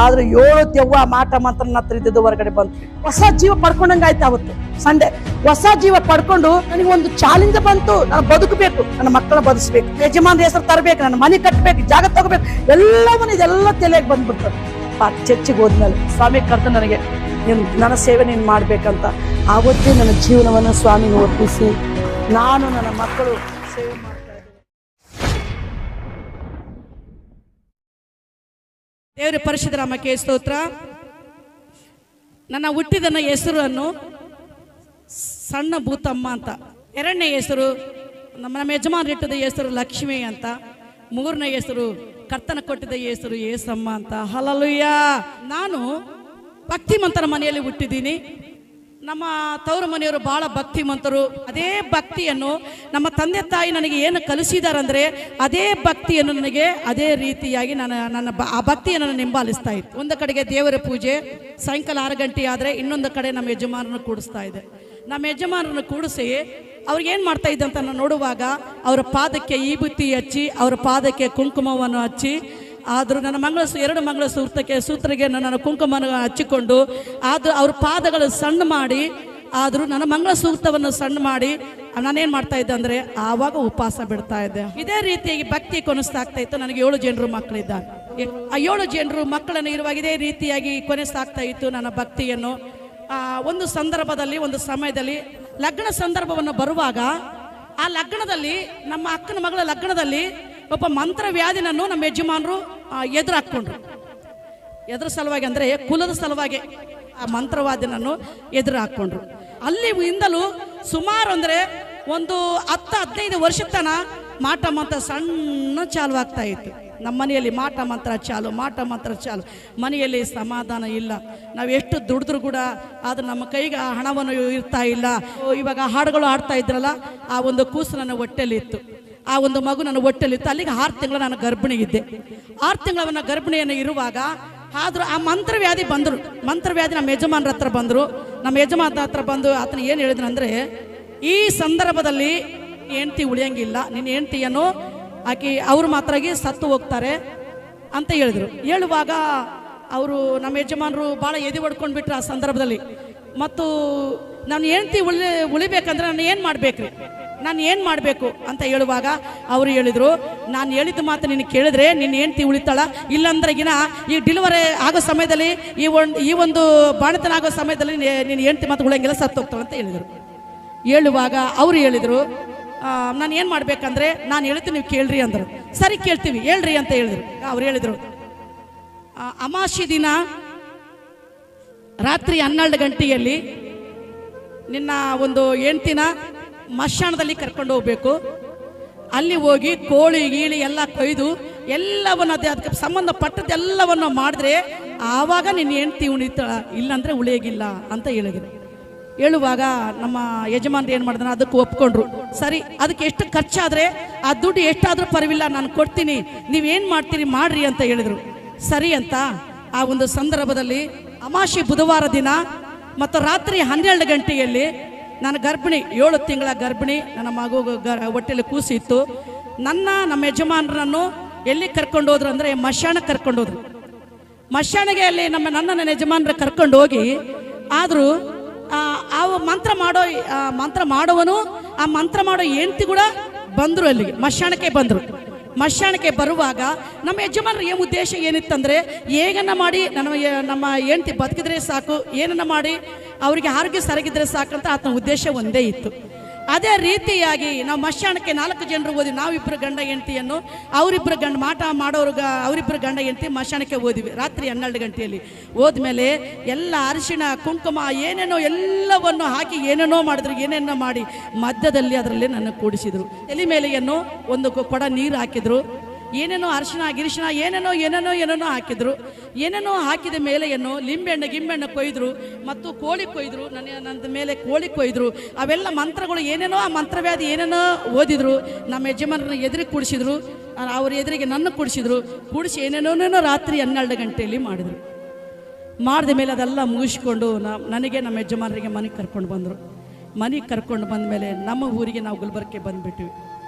ಆದ್ರೆ 7 ದೆವ್ವ ಮಾಟ ಮಂತ್ರ ನನ್ನ ಹತ್ರ ಇದ್ದಿದ್ದು ಹೊರಗಡೆ ಬಂತು. ಹೊಸ ಜೀವ ಪಡ್ಕೊಂಡಂಗಾಯ್ತು. ಅವತ್ತು ಸಂಡೆ ಹೊಸ ಜೀವ ಪಡ್ಕೊಂಡು ನನಗೆ ಒಂದು ಚಾಲೆಂಜ್ ಬಂತು. ನಾನು ಬದುಕಬೇಕು, ನನ್ನ ಮಕ್ಕಳನ್ನ ಬದುಕಬೇಕು, ಯಜಮಾನ್ ಹೆಸರು ತರಬೇಕು, ನನ್ನ ಮನೆ ಕಟ್ಟಬೇಕು, ಜಾಗ ತಗೋಬೇಕು, ಎಲ್ಲವನ್ನ ಇದೆಲ್ಲ ತಲೆಗೆ ಬಂದ್ಬಿಡ್ತು. ಚರ್ಚಿಗೆ ಹೋದ್ಮೇಲೆ ಸ್ವಾಮಿ ಕರೆದು ನನಗೆ ನನ್ನ ಸೇವೆ ನೀನು ಮಾಡ್ಬೇಕಂತ ಆವತ್ತೇ ನನ್ನ ಜೀವನವನ್ನು ಸ್ವಾಮಿಗೆ ಒಪ್ಪಿಸಿ ನಾನು ನನ್ನ ಮಕ್ಕಳು ಸೇವೆ ಮಾಡ್ತಾ ಇದ್ದೇನೆ. ದೇವರ ಪರಿಶುದ್ಧ ನಾಮಕ್ಕೆ ಸ್ತೋತ್ರ. ನನ್ನ ಹುಟ್ಟಿದನ ಹೆಸರನ್ನು ಸಣ್ಣ ಭೂತಮ್ಮ ಅಂತ, ಎರಡನೇ ಹೆಸರು ನಮ್ಮ ಯಜಮಾನ್ ಇಟ್ಟದ ಹೆಸರು ಲಕ್ಷ್ಮಿ ಅಂತ, ಮೂರನೇ ಹೆಸರು ಕರ್ತನ ಕೊಟ್ಟಿದ್ದ ಹೆಸರು ಏಸಮ್ಮ ಅಂತ. ಹಲ್ಲೆಲೂಯ. ನಾನು ಭಕ್ತಿಮಂತರ ಮನೆಯಲ್ಲಿ ಹುಟ್ಟಿದ್ದೀನಿ. ನಮ್ಮ ತವರು ಮನೆಯವರು ಬಹಳ ಭಕ್ತಿಮಂತರು. ಅದೇ ಭಕ್ತಿಯನ್ನು ನಮ್ಮ ತಂದೆ ತಾಯಿ ನನಗೆ ಏನು ಕಲಿಸಿದಾರಂದ್ರೆ ಅದೇ ಭಕ್ತಿಯನ್ನು ನನಗೆ ಅದೇ ರೀತಿಯಾಗಿ ಆ ಭಕ್ತಿಯನ್ನು ನಾನು ಹಿಂಬಾಲಿಸ್ತಾ ಇತ್ತು. ಒಂದು ಕಡೆಗೆ ದೇವರ ಪೂಜೆ ಸಾಯಂಕಾಲ 6 ಗಂಟೆ ಆದರೆ ಇನ್ನೊಂದು ಕಡೆ ನಮ್ಮ ಯಜಮಾನರನ್ನು ಕೂಡಿಸ್ತಾ ಇದೆ. ನಮ್ಮ ಯಜಮಾನರನ್ನು ಕೂಡಿಸಿ ಅವ್ರಿಗೇನು ಮಾಡ್ತಾ ಇದ್ದೆ ಅಂತ ನಾನು ನೋಡುವಾಗ ಅವರ ಪಾದಕ್ಕೆ ಈ ಬುತ್ತಿ ಹಚ್ಚಿ, ಅವರ ಪಾದಕ್ಕೆ ಕುಂಕುಮವನ್ನು ಹಚ್ಚಿ, ಆದರೂ ನನ್ನ ಎರಡು ಮಂಗಳ ಸೂತ್ರಕ್ಕೆ ನನ್ನ ಕುಂಕುಮವನ್ನು ಹಚ್ಚಿಕೊಂಡು ಆದರೂ ಅವ್ರ ಪಾದಗಳು ಸಣ್ಣ ಮಾಡಿ, ಆದರೂ ನನ್ನ ಮಂಗಳ ಸೂಕ್ತವನ್ನು ಸಣ್ಣ ಮಾಡಿ ನಾನೇನು ಮಾಡ್ತಾ ಇದ್ದೆ ಅಂದರೆ ಆವಾಗ ಉಪವಾಸ ಬಿಡ್ತಾ ಇದ್ದೆ. ಇದೇ ರೀತಿಯಾಗಿ ಭಕ್ತಿ ಕೊನೆಸ್ತಾಗ್ತಾ ಇತ್ತು. ನನಗೆ 7 ಜನರು ಮಕ್ಕಳಿದ್ದಾರೆ. ಆ 7 ಜನರು ಮಕ್ಕಳನ್ನು ಇರುವಾಗ ಇದೇ ರೀತಿಯಾಗಿ ಕೊನೆಸ್ತಾಗ್ತಾ ಇತ್ತು ನನ್ನ ಭಕ್ತಿಯನ್ನು. ಒಂದು ಸಂದರ್ಭದಲ್ಲಿ, ಒಂದು ಸಮಯದಲ್ಲಿ ಲಗ್ನ ಸಂದರ್ಭವನ್ನು ಬರುವಾಗ ಆ ಲಗ್ನದಲ್ಲಿ, ನಮ್ಮ ಅಕ್ಕನ ಮಗಳ ಲಗ್ನದಲ್ಲಿ ಒಬ್ಬ ಮಂತ್ರವ್ಯಾಧಿನನ್ನು ನಮ್ಮ ಯಜಮಾನರು ಎದುರು ಹಾಕ್ಕೊಂಡ್ರು. ಎದುರು ಸಲುವಾಗಿ ಅಂದರೆ ಕುಲದ ಸಲುವಾಗಿ ಆ ಮಂತ್ರವಾದಿನನ್ನು ಎದುರು ಹಾಕ್ಕೊಂಡ್ರು. ಅಲ್ಲಿಂದಲೂ ಸುಮಾರು ಅಂದರೆ ಒಂದು 10-15 ವರ್ಷದ ತನ ಮಾಟ ಮಂತ್ರ ಸಣ್ಣ ಚಾಲು ಆಗ್ತಾ ಇತ್ತು. ನಮ್ಮ ಮನೆಯಲ್ಲಿ ಮಾಟ ಮಂತ್ರ ಚಾಲು. ಮನೆಯಲ್ಲಿ ಸಮಾಧಾನ ಇಲ್ಲ. ನಾವು ಎಷ್ಟು ದುಡಿದ್ರು ಕೂಡ ಆದರೆ ನಮ್ಮ ಕೈಗೆ ಆ ಹಣವನ್ನು ಇರ್ತಾ ಇಲ್ಲ. ಇವಾಗ ಹಾಡುಗಳು ಆಡ್ತಾ ಇದ್ರಲ್ಲ, ಆ ಒಂದು ಕೂಸು ನನ್ನ ಹೊಟ್ಟೆಲಿತ್ತು, ಆ ಒಂದು ಮಗು ನನ್ನ ಹೊಟ್ಟೆಲಿತ್ತು. ಅಲ್ಲಿಗೆ 6 ತಿಂಗಳು ನಾನು ಗರ್ಭಿಣಿಗಿದ್ದೆ. 6 ತಿಂಗಳ ಗರ್ಭಿಣಿಯನ್ನು ಇರುವಾಗ ಆದರೂ ಆ ಮಂತ್ರವ್ಯಾಧಿ ಬಂದರು. ಮಂತ್ರವ್ಯಾಧಿ ನಮ್ಮ ಯಜಮಾನ್ರ ಹತ್ರ ಬಂದರು. ನಮ್ಮ ಯಜಮಾನ್ರ ಹತ್ರ ಬಂದು ಆತನ ಏನು ಹೇಳಿದ್ರು ಅಂದರೆ, ಈ ಸಂದರ್ಭದಲ್ಲಿ ಹೆಂಡ್ತಿ ಉಳಿಯಂಗಿಲ್ಲ, ನಿನ್ನ ಹೆಂಡ್ತಿಯನ್ನು ಆಕೆ ಅವರು ಮಾತ್ರ ಸತ್ತು ಹೋಗ್ತಾರೆ ಅಂತ ಹೇಳಿದ್ರು. ಹೇಳುವಾಗ ಅವರು ನಮ್ಮ ಯಜಮಾನರು ಭಾಳ ಎದೆ ಹೊಡ್ಕೊಂಡು ಬಿಟ್ರು ಆ ಸಂದರ್ಭದಲ್ಲಿ. ಮತ್ತು ನಾನು ಹೆಂಡ್ತಿ ಉಳಿಬೇಕಂದ್ರೆ ನಾನು ಏನು ಮಾಡಬೇಕು ಅಂತ ಹೇಳುವಾಗ ಅವರು ಹೇಳಿದರು, ನಾನು ಹೇಳಿದ ಮಾತು ನಿನ್ನ ಕೇಳಿದ್ರೆ ನಿನ್ನ ಹೆಂಡ್ತಿ ಉಳಿತಾಳ, ಇಲ್ಲಾಂದ್ರೆ ಈ ಡೆಲಿವರಿ ಆಗೋ ಸಮಯದಲ್ಲಿ ಈ ಒಂದು ಬಾಣತನ ಆಗೋ ಸಮಯದಲ್ಲಿ ನಿನ್ನ ಹೆಂಡ್ತಿ ಮಾತು ಉಳಿಯಂಗಿಲ್ಲ, ಸತ್ತು ಹೋಗ್ತಾಳೆ ಅಂತ ಹೇಳಿದರು. ಹೇಳುವಾಗ ಅವರು ಹೇಳಿದರು, ನಾನು ಏನು ಮಾಡ್ಬೇಕಂದ್ರೆ ನಾನು ಹೇಳ್ತೀನಿ, ನೀವು ಕೇಳ್ರಿ ಅಂದರು. ಸರಿ ಕೇಳ್ತೀವಿ, ಹೇಳ್ರಿ ಅಂತ ಹೇಳಿದ್ರು. ಅವ್ರು ಹೇಳಿದರು, ಅಮಾವಾಸ್ಯೆ ದಿನ ರಾತ್ರಿ 12 ಗಂಟೆಯಲ್ಲಿ ನಿನ್ನ ಒಂದು ಹೆಂಡ್ತಿನ ಮಶಾಣದಲ್ಲಿ ಕರ್ಕೊಂಡು ಹೋಗ್ಬೇಕು. ಅಲ್ಲಿ ಹೋಗಿ ಕೋಳಿ ಗೀಳಿ ಎಲ್ಲ ಕೊಯ್ದು ಎಲ್ಲವನ್ನು ಅದಕ್ಕೆ ಸಂಬಂಧಪಟ್ಟದ್ದೆಲ್ಲವನ್ನು ಮಾಡಿದ್ರೆ ಆವಾಗ ನಿನ್ನ ಹೆಂಡ್ತಿ ಉಳಿತಾಳ, ಇಲ್ಲಾಂದರೆ ಉಳಿಯೋಗಿಲ್ಲ ಅಂತ ಹೇಳಿದ್ರು. ಹೇಳುವಾಗ ನಮ್ಮ ಯಜಮಾನ್ರು ಏನು ಮಾಡಿದ್ರೆ ಅದಕ್ಕೆ ಒಪ್ಕೊಂಡ್ರು. ಸರಿ, ಅದಕ್ಕೆ ಎಷ್ಟು ಖರ್ಚಾದರೆ ಆ ದುಡ್ಡು ಎಷ್ಟಾದರೂ ಪರವಿಲ್ಲ, ನಾನು ಕೊಡ್ತೀನಿ, ನೀವೇನು ಮಾಡ್ತೀರಿ ಮಾಡ್ರಿ ಅಂತ ಹೇಳಿದರು. ಸರಿ ಅಂತ ಆ ಒಂದು ಸಂದರ್ಭದಲ್ಲಿ ಅಮಾವಾಸ್ಯೆ ಬುಧವಾರ ದಿನ ಮತ್ತು ರಾತ್ರಿ 12 ಗಂಟೆಯಲ್ಲಿ ನಾನು ಗರ್ಭಿಣಿ, 7 ತಿಂಗಳ ಗರ್ಭಿಣಿ, ನನ್ನ ಮಗು ಹೊಟ್ಟೆಯಲ್ಲಿ ಕೂಸಿತ್ತು. ನಮ್ಮ ಯಜಮಾನರನ್ನು ಎಲ್ಲಿ ಕರ್ಕೊಂಡು ಹೋದ್ರು ಅಂದರೆ ಮಶಾಣಕ್ಕೆ ಕರ್ಕೊಂಡು ಹೋದ್ರು. ಮಶಾಣಿಗೆ ಅಲ್ಲಿ ನನ್ನ ಯಜಮಾನರ ಕರ್ಕೊಂಡು ಹೋಗಿ, ಆದರೂ ಆ ಮಂತ್ರ ಮಾಡೋವನು ಆ ಮಂತ್ರ ಮಾಡೋ ಹೆಂಡ್ತಿ ಕೂಡ ಬಂದರು. ಅಲ್ಲಿಗೆ ಮಶಾಣಕ್ಕೆ ಬಂದರು. ಮಶಾಣಕ್ಕೆ ಬರುವಾಗ ನಮ್ಮ ಯಜಮಾನರ ಉದ್ದೇಶ ಏನಿತ್ತಂದರೆ, ಹೇಗನ್ನ ಮಾಡಿ ನಮ್ಮ ಹೆಂಡ್ತಿ ಬದುಕಿದ್ರೆ ಸಾಕು, ಏನನ್ನ ಮಾಡಿ ಅವರಿಗೆ ಆರೋಗ್ಯ ಸರಿಗಿದ್ರೆ ಸಾಕಂತ ಆತನ ಉದ್ದೇಶ ಒಂದೇ ಇತ್ತು. ಅದೇ ರೀತಿಯಾಗಿ ನಾವು ಮಶಾಣಕ್ಕೆ 4 ಜನರು ಓದಿವಿ. ನಾವಿಬ್ಬರು ಗಂಡ ಹೆಂಡ್ತಿಯನ್ನು, ಅವರಿಬ್ಬರು ಮಾಟ ಮಾಡೋರ್ಗ ಅವರಿಬ್ಬರು ಗಂಡ ಹೆಂಡ್ತಿ ಮಶಾಣಕ್ಕೆ ಓದಿವಿ. ರಾತ್ರಿ 12 ಗಂಟೆಯಲ್ಲಿ ಹೋದ್ಮೇಲೆ ಎಲ್ಲ ಅರಿಶಿಣ ಕುಂಕುಮ ಏನೇನೋ ಎಲ್ಲವನ್ನು ಹಾಕಿ ಏನೇನೋ ಮಾಡಿದ್ರು. ಏನೇನೋ ಮಾಡಿ ಮಧ್ಯದಲ್ಲಿ ಅದರಲ್ಲಿ ನನ್ನ ಕೂಡಿಸಿದ್ರು. ತಲೆ ಮೇಲೆಯನ್ನು ಒಂದು ಕೊಡ ನೀರು ಹಾಕಿದ್ರು. ಏನೇನೋ ಅರಿಶಿಣ ಗಿರಿಶಿಣ ಏನೇನೋ ಹಾಕಿದ್ರು. ಏನೇನೋ ಹಾಕಿದ ಮೇಲೆಯನ್ನು ಗಿಂಬೆಣ್ಣೆ ಕೊಯ್ದ್ರು ಮತ್ತು ಕೋಳಿ ಕೊಯ್ದ್ರು. ನನ್ನ ಮೇಲೆ ಕೋಳಿ ಕೊಯ್ದ್ರು. ಅವೆಲ್ಲ ಮಂತ್ರಗಳು ಏನೇನೋ, ಆ ಮಂತ್ರವ್ಯಾಧಿ ಏನೇನೋ ಓದಿದ್ರು. ನಮ್ಮ ಯಜಮಾನರನ್ನ ಎದುರಿಗೆ ಕೂಡಿಸಿದ್ರು. ಅವ್ರ ಎದುರಿಗೆ ನನ್ನ ಕೂಡಿಸಿ ಏನೇನೋ ರಾತ್ರಿ 12 ಗಂಟೆಯಲ್ಲಿ ಮಾಡಿದ್ರು. ಮಾಡಿದ ಮೇಲೆ ಅದೆಲ್ಲ ಮುಗಿಸ್ಕೊಂಡು ನನಗೆ ನಮ್ಮ ಯಜಮಾನರಿಗೆ ಮನೆಗೆ ಕರ್ಕೊಂಡು ಬಂದರು. ಮನೆಗೆ ಕರ್ಕೊಂಡು ಬಂದ ಮೇಲೆ ನಮ್ಮ ಊರಿಗೆ ನಾವು ಗುಲ್ಬರ್ಗಕ್ಕೆ ಬಂದುಬಿಟ್ವಿ.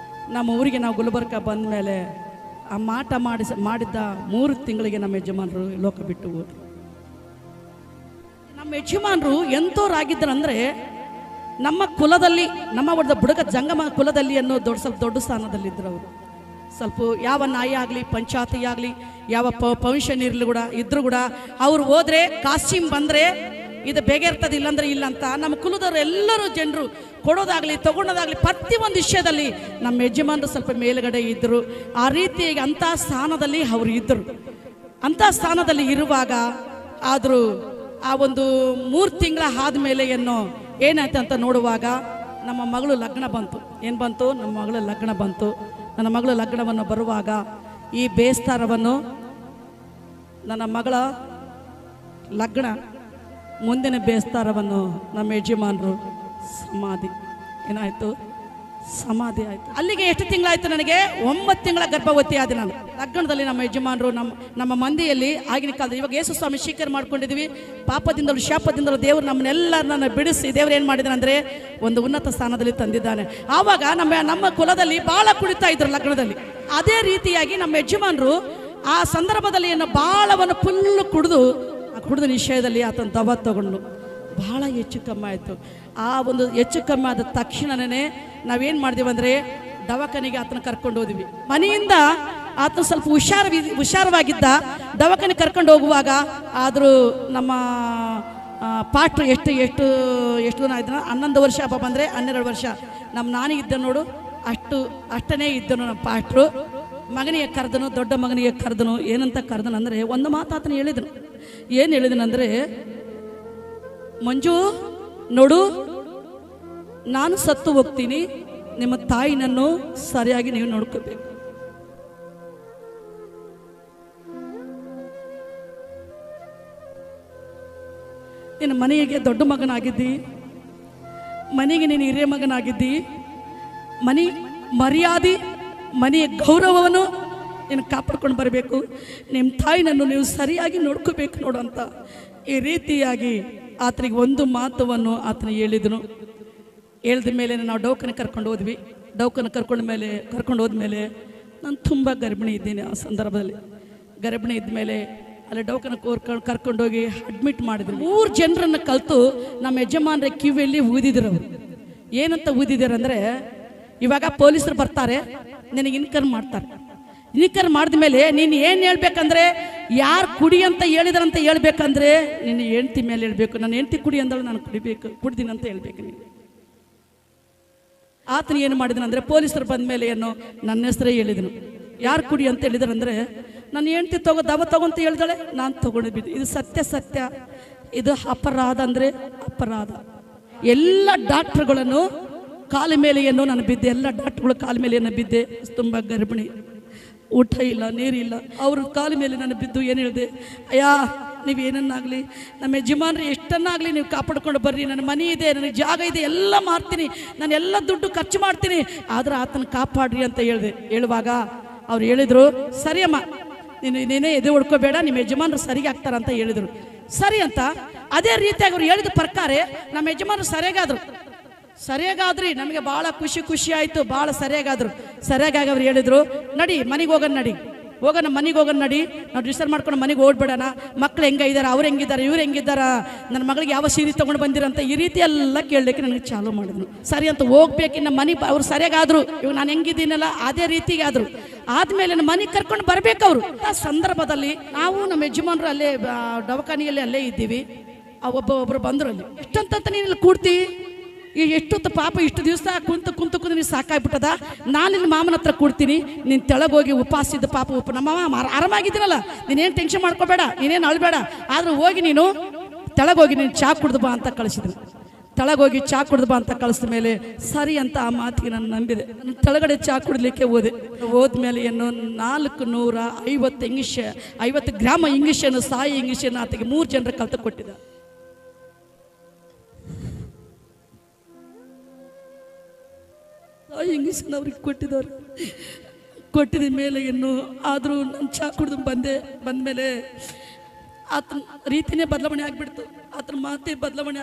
ನಮ್ಮ ಊರಿಗೆ ನಾವು ಗುಲ್ಬರ್ಗ ಬಂದ ಮೇಲೆ ಆ ಮಾಟ ಮಾಡಿದ್ದ 3 ತಿಂಗಳಿಗೆ ನಮ್ಮ ಯಜಮಾನರು ಲೋಕ ಬಿಟ್ಟು ಹೋದ್ರು. ನಮ್ಮ ಯಜಮಾನರು ಎಂಥವ್ರಾಗಿದ್ದರಂದರೆ ನಮ್ಮ ಕುಲದಲ್ಲಿ, ನಮ್ಮ ಒಡ್ದ ಬುಡಕ ಜಂಗಮ ಕುಲದಲ್ಲಿ ಅನ್ನೋ ಸ್ವಲ್ಪ ದೊಡ್ಡ ಸ್ಥಾನದಲ್ಲಿದ್ದರು ಅವರು. ಸ್ವಲ್ಪ ಯಾವ ನಾಯಿ ಆಗಲಿ, ಪಂಚಾಯತಿ ಆಗಲಿ, ಯಾವ ಫಂಕ್ಷನ್ ಇರಲಿ ಕೂಡ ಇದ್ರೂ ಕೂಡ ಅವ್ರು ಹೋದ್ರೆ ಕಾಸ್ಟ್ಯೂಮ್ ಬಂದರೆ ಇದು ಬೇಗ ಇರ್ತದೆ, ಇಲ್ಲಾಂದ್ರೆ ಇಲ್ಲ ಅಂತ ನಮ್ಮ ಕುಲದವರು ಎಲ್ಲರೂ ಜನರು ಕೊಡೋದಾಗಲಿ ತಗೊಳೋದಾಗಲಿ ಪ್ರತಿಯೊಂದು ವಿಷಯದಲ್ಲಿ ನಮ್ಮ ಯಜಮಾನರು ಸ್ವಲ್ಪ ಮೇಲುಗಡೆ ಇದ್ದರು. ಆ ರೀತಿಯಾಗಿ ಅಂಥ ಸ್ಥಾನದಲ್ಲಿ ಅವರು ಇದ್ದರು. ಅಂಥ ಸ್ಥಾನದಲ್ಲಿ ಇರುವಾಗ ಆದರೂ ಆ ಒಂದು 3 ತಿಂಗಳ ಆದಮೇಲೆ ಏನಾಯ್ತು ಅಂತ ನೋಡುವಾಗ ನಮ್ಮ ಮಗಳು ಲಗ್ನ ಬಂತು. ಏನು ಬಂತು? ನಮ್ಮ ಮಗಳ ಲಗ್ನ ಬಂತು. ನನ್ನ ಮಗಳ ಲಗ್ನವನ್ನು ಬರುವಾಗ ಈ ಬೇಸ್ತಾರವನ್ನು ನನ್ನ ಮಗಳ ಲಗ್ನ ಮುಂದಿನ ಬೇಸ್ತಾರವನ್ನು ನಮ್ಮ ಯಜಮಾನರು ಸಮಾಧಿ ಆಯಿತು. ಅಲ್ಲಿಗೆ ಎಷ್ಟು ತಿಂಗಳಾಯಿತು? ನನಗೆ 9 ತಿಂಗಳ ಗರ್ಭವತಿ ಆದ ನಾನು. ಲಗ್ನದಲ್ಲಿ ನಮ್ಮ ಯಜಮಾನರು ನಮ್ಮ ಮಂದಿಯಲ್ಲಿ ಆಗಿನ ಕಾಲದಲ್ಲಿ, ಇವಾಗ ಯೇಸು ಸ್ವಾಮಿ ಸ್ವೀಕಾರ ಮಾಡ್ಕೊಂಡಿದ್ವಿ, ಪಾಪದಿಂದಲೂ ಶಾಪದಿಂದಲೂ ದೇವರು ನಮ್ಮನ್ನೆಲ್ಲರನ್ನ ಬಿಡಿಸಿ ದೇವರು ಏನು ಮಾಡಿದಾನೆ ಅಂದರೆ ಒಂದು ಉನ್ನತ ಸ್ಥಾನದಲ್ಲಿ ತಂದಿದ್ದಾನೆ. ಆವಾಗ ನಮ್ಮ ಕುಲದಲ್ಲಿ ಭಾಳ ಕುಡಿತಾ ಇದ್ರು ಲಗ್ನದಲ್ಲಿ. ಅದೇ ರೀತಿಯಾಗಿ ನಮ್ಮ ಯಜಮಾನರು ಆ ಸಂದರ್ಭದಲ್ಲಿ ಭಾಳವನ್ನು ಫುಲ್ಲು ಕುಡಿದ ನಿಷೇಧದಲ್ಲಿ ಆತನ ದವ ತಗೊಂಡು ಭಾಳ ಹೆಚ್ಚು ಕಮ್ಮಿ ಆಯಿತು. ಆ ಒಂದು ಹೆಚ್ಚು ಕಮ್ಮಿ ಆದ ತಕ್ಷಣನೇ ನಾವೇನು ಮಾಡಿದೀವಿ ಅಂದರೆ ದವಾಖಾನೆಗೆ ಆತನ ಕರ್ಕೊಂಡು ಹೋದ್ವಿ. ಮನೆಯಿಂದ ಆತನ ಸ್ವಲ್ಪ ಹುಷಾರವಾಗಿದ್ದ. ದವಾಖಾನೆ ಕರ್ಕೊಂಡು ಹೋಗುವಾಗ ಆದರೂ ನಮ್ಮ ಪಾಟ್ರು ಎಷ್ಟು ದಿನ ಆಯ್ತು? 11 ವರ್ಷ ಹಬ್ಬ ಬಂದರೆ 12 ವರ್ಷ ನಮ್ಮ ನಾನಿಗಿದ್ದ ನೋಡು, ಅಷ್ಟನೇ ಇದ್ದನು ನಮ್ಮ ಪಾಟ್ರು. ಮಗನಿಗೆ ಕರೆದನು, ದೊಡ್ಡ ಮಗನಿಗೆ ಕರೆದನು. ಏನಂತ ಕರೆದನು ಅಂದರೆ ಒಂದು ಮಾತು ಆತನ ಹೇಳಿದನು. ಏನು ಹೇಳಿದನಂದರೆ, ಮಂಜು ನೋಡು, ನಾನು ಸತ್ತು ಹೋಗ್ತೀನಿ, ನಿಮ್ಮ ತಾಯಿನನ್ನು ಸರಿಯಾಗಿ ನೀವು ನೋಡ್ಕೋಬೇಕು. ನಿನ್ನ ಮನೆಗೆ ದೊಡ್ಡ ಮಗನಾಗಿದ್ದಿ, ಮನೆಗೆ ನೀನು ಹಿರಿಯ ಮಗನಾಗಿದ್ದಿ, ಮನೆ ಮರ್ಯಾದೆ, ಮನೆಯ ಗೌರವವನ್ನು ನೀನು ಕಾಪಾಡ್ಕೊಂಡು ಬರಬೇಕು. ನಿಮ್ಮ ತಾಯಿನನ್ನು ನೀವು ಸರಿಯಾಗಿ ನೋಡ್ಕೋಬೇಕು ನೋಡು ಅಂತ ಈ ರೀತಿಯಾಗಿ ಆತನಿಗೆ ಒಂದು ಮಾತವನ್ನು ಆತನ ಹೇಳಿದನು. ಹೇಳಿದ ಮೇಲೆ ನಾವು ಡೌಕನ ಕರ್ಕೊಂಡು ಹೋದ್ವಿ. ಡೌಕನ ಕರ್ಕೊಂಡು ಹೋದ್ಮೇಲೆ ನಾನು ತುಂಬ ಗರ್ಭಿಣಿ ಇದ್ದೀನಿ. ಆ ಸಂದರ್ಭದಲ್ಲಿ ಗರ್ಭಿಣಿ ಇದ್ಮೇಲೆ ಅಲ್ಲಿ ಡೌಕನ ಕರ್ಕೊಂಡೋಗಿ ಅಡ್ಮಿಟ್ ಮಾಡಿದ್ರು. 3 ಜನರನ್ನು ಕಲಿತು ನಮ್ಮ ಯಜಮಾನರ ಕಿವಿಯಲ್ಲಿ ಊದಿದ್ರು. ಅವರು ಏನಂತ ಊದಿದ್ದಾರೆ ಅಂದರೆ, ಇವಾಗ ಪೊಲೀಸರು ಬರ್ತಾರೆ, ನಿನಗೆ ಇನ್ಕಮ್ ಮಾಡ್ತಾರೆ. ಇನ್ಕಮ್ ಮಾಡಿದ ಮೇಲೆ ನೀನು ಏನು ಹೇಳ್ಬೇಕಂದ್ರೆ, ಯಾರು ಕುಡಿ ಅಂತ ಹೇಳಿದ್ರಂತ ಹೇಳ್ಬೇಕಂದ್ರೆ ನಿನ್ನ ಹೆಂಡ್ತಿ ಮೇಲೆ ಹೇಳ್ಬೇಕು. ನನ್ನ ಹೆಂಡ್ತಿ ಕುಡಿ ಅಂದಳು, ನಾನು ಕುಡ್ದೀನಿ ಅಂತ ಹೇಳ್ಬೇಕು ನೀನು. ಆತನ ಏನು ಮಾಡಿದನಂದರೆ, ಪೊಲೀಸರು ಬಂದ ಮೇಲೆ ನನ್ನ ಹೆಸರೇ ಹೇಳಿದನು. ಯಾರು ಕುಡಿ ಅಂತ ಹೇಳಿದ್ರಂದರೆ, ನನ್ನ ಹೆಂಡ್ತಿ ದವ ತಗೊಂತ ಹೇಳಿದಾಳೆ, ನಾನು ತಗೊಂಡಿದ್ದು. ಇದು ಸತ್ಯ. ಇದು ಅಪರಾಧ ಅಂದರೆ ಅಪರಾಧ. ಎಲ್ಲ ಡಾಕ್ಟ್ರುಗಳನ್ನು ಕಾಲ ಮೇಲೆ ನಾನು ಬಿದ್ದೆ. ಎಲ್ಲ ಡಾಕ್ಟ್ರುಗಳು ಕಾಲ ಮೇಲೆ ಬಿದ್ದೆ. ತುಂಬ ಗರ್ಭಿಣಿ, ಊಟ ಇಲ್ಲ, ನೀರಿಲ್ಲ. ಅವ್ರ ಕಾಲ ಮೇಲೆ ನಾನು ಬಿದ್ದು ಏನು ಹೇಳಿದೆ, ಅಯ್ಯ ನೀವೇನನ್ನಾಗಲಿ, ನಮ್ಮ ಯಜಮಾನ್ರಿ ಎಷ್ಟನ್ನಾಗಲಿ ನೀವು ಕಾಪಾಡ್ಕೊಂಡು ಬರ್ರಿ, ನನ್ನ ಮನೆ ಇದೆ, ನನಗೆ ಜಾಗ ಇದೆ, ಎಲ್ಲ ಮಾರ್ತೀನಿ, ನಾನು ಎಲ್ಲ ದುಡ್ಡು ಖರ್ಚು ಮಾಡ್ತೀನಿ, ಆದರೆ ಆತನ ಕಾಪಾಡ್ರಿ ಅಂತ ಹೇಳುವಾಗ ಅವ್ರು ಹೇಳಿದರು, ಸರಿಯಮ್ಮ ನೀನೇ ಎದೆ ಹೊಡ್ಕೋಬೇಡ, ನಿಮ್ಮ ಯಜಮಾನರು ಸರಿಗೆ ಆಗ್ತಾರ ಅಂತ ಹೇಳಿದರು. ಸರಿ ಅಂತ ಅದೇ ರೀತಿಯಾಗಿ ಅವ್ರು ಹೇಳಿದ ಪ್ರಕಾರ ನಮ್ಮ ಯಜಮಾನರು ಸರಿಯಾಗಾದ್ರಿ. ನಮಗೆ ಭಾಳ ಖುಷಿ ಆಯಿತು. ಭಾಳ ಸರಿಯಾಗಿ ಅವ್ರು ಹೇಳಿದರು, ನಡಿ ಮನೆಗೆ ಹೋಗೋಣ, ಮನೆಗೆ ಹೋಗೋಣ ನಡಿ, ನಾವು ಡಿಸೈಡ್ ಮಾಡ್ಕೊಂಡು ಮನೆಗೆ ಓಡ್ಬೇಡೋಣ. ಮಕ್ಳು ಹೆಂಗಿದ್ದಾರೆ, ಅವ್ರು ಹೆಂಗಿದ್ದಾರೆ, ಇವ್ರು ಹೆಂಗಿದ್ದಾರ, ನನ್ನ ಮಗಳಿಗೆ ಯಾವ ಸೀರೆ ತೊಗೊಂಡು ಬಂದಿರಂತ ಈ ರೀತಿ ಎಲ್ಲ ಕೇಳಲಿಕ್ಕೆ ನನಗೆ ಚಾಲು ಮಾಡಿದ್ರು. ಸರಿ ಅಂತ ಹೋಗ್ಬೇಕು. ನಮ್ಮ ಮನೆಗೆ ಅವ್ರು ಸರಿಯಾಗಾದ್ರು, ಇವಾಗ ನಾನು ಹೆಂಗಿದ್ದೀನಲ್ಲ ಅದೇ ರೀತಿಗೆ ಆದರು. ಆದಮೇಲೆ ನಮ್ಮ ಮನೆಗೆ ಕರ್ಕೊಂಡು ಬರಬೇಕು ಅವರು. ಆ ಸಂದರ್ಭದಲ್ಲಿ ನಾವು ನಮ್ಮ ಯಜಮಾನರು ಅಲ್ಲೇ ದವಾಖಾನೆಯಲ್ಲಿ ಅಲ್ಲೇ ಇದ್ದೀವಿ. ಒಬ್ಬರು ಬಂದರು. ಅಲ್ಲಿ ಎಷ್ಟಂತ ನೀನು ಇಲ್ಲಿ ಕೂಡ್ತಿ, ಈಗ ಎಷ್ಟೊತ್ತು ಪಾಪ ಇಷ್ಟು ದಿವಸ ಕುಂತು ನೀನು ಸಾಕಾಗ್ಬಿಟ್ಟದ. ನಾನು ಇಲ್ಲಿ ಮಾಮನ ಹತ್ರ ಕೊಡ್ತೀನಿ, ನೀನು ತೆಳಗೋಗಿ ಉಪವಾಸಿದ್ದ ಪಾಪ ನಮ್ಮ ಮಾಮ ಆರಾಮಾಗಿದ್ದೀನಲ್ಲ, ನೀನೇನು ಟೆನ್ಷನ್ ಮಾಡ್ಕೋಬೇಡ, ನೀನೇನು ಅಳಬೇಡ, ಆದ್ರೆ ಹೋಗಿ ನೀನು ತೆಳಗೋಗಿ ನೀನು ಚಾ ಕುಡ್ದು ಬಾ ಅಂತ ಕಳಿಸಿದ್ರು. ತೆಳಗೋಗಿ ಚಾ ಕುಡ್ದು ಬಾ ಅಂತ ಕಳಿಸಿದ ಮೇಲೆ ಸರಿ ಅಂತ ಆ ಮಾತಿಗೆ ನಾನು ನಂಬಿದೆ. ತೆಳಗಡೆ ಚಾ ಕುಡ್ಲಿಕ್ಕೆ ಹೋದ್ಮೇಲೆ 450 ಗ್ರಾಮ ಇಂಗ್ಲೀಷನ್ನು, ಸಾಯಿ ಇಂಗ್ಲೀಷನ್ನು ಆತಗೆ 3 ಜನರ ಕಲ್ತು ಕೊಟ್ಟಿದ್ದ. ಇಂಗ್ಲೀಷನ್ನು ಅವ್ರಿಗೆ ಕೊಟ್ಟಿದ ಮೇಲೆ ಆದರೂ ನಾನು ಚಾ ಕುಡಿದು ಬಂದಮೇಲೆ ಆತನ ರೀತಿಯೇ ಬದಲಾವಣೆ ಆಗಿಬಿಡ್ತು. ಆತನ ಮಾತೇ ಬದಲಾವಣೆ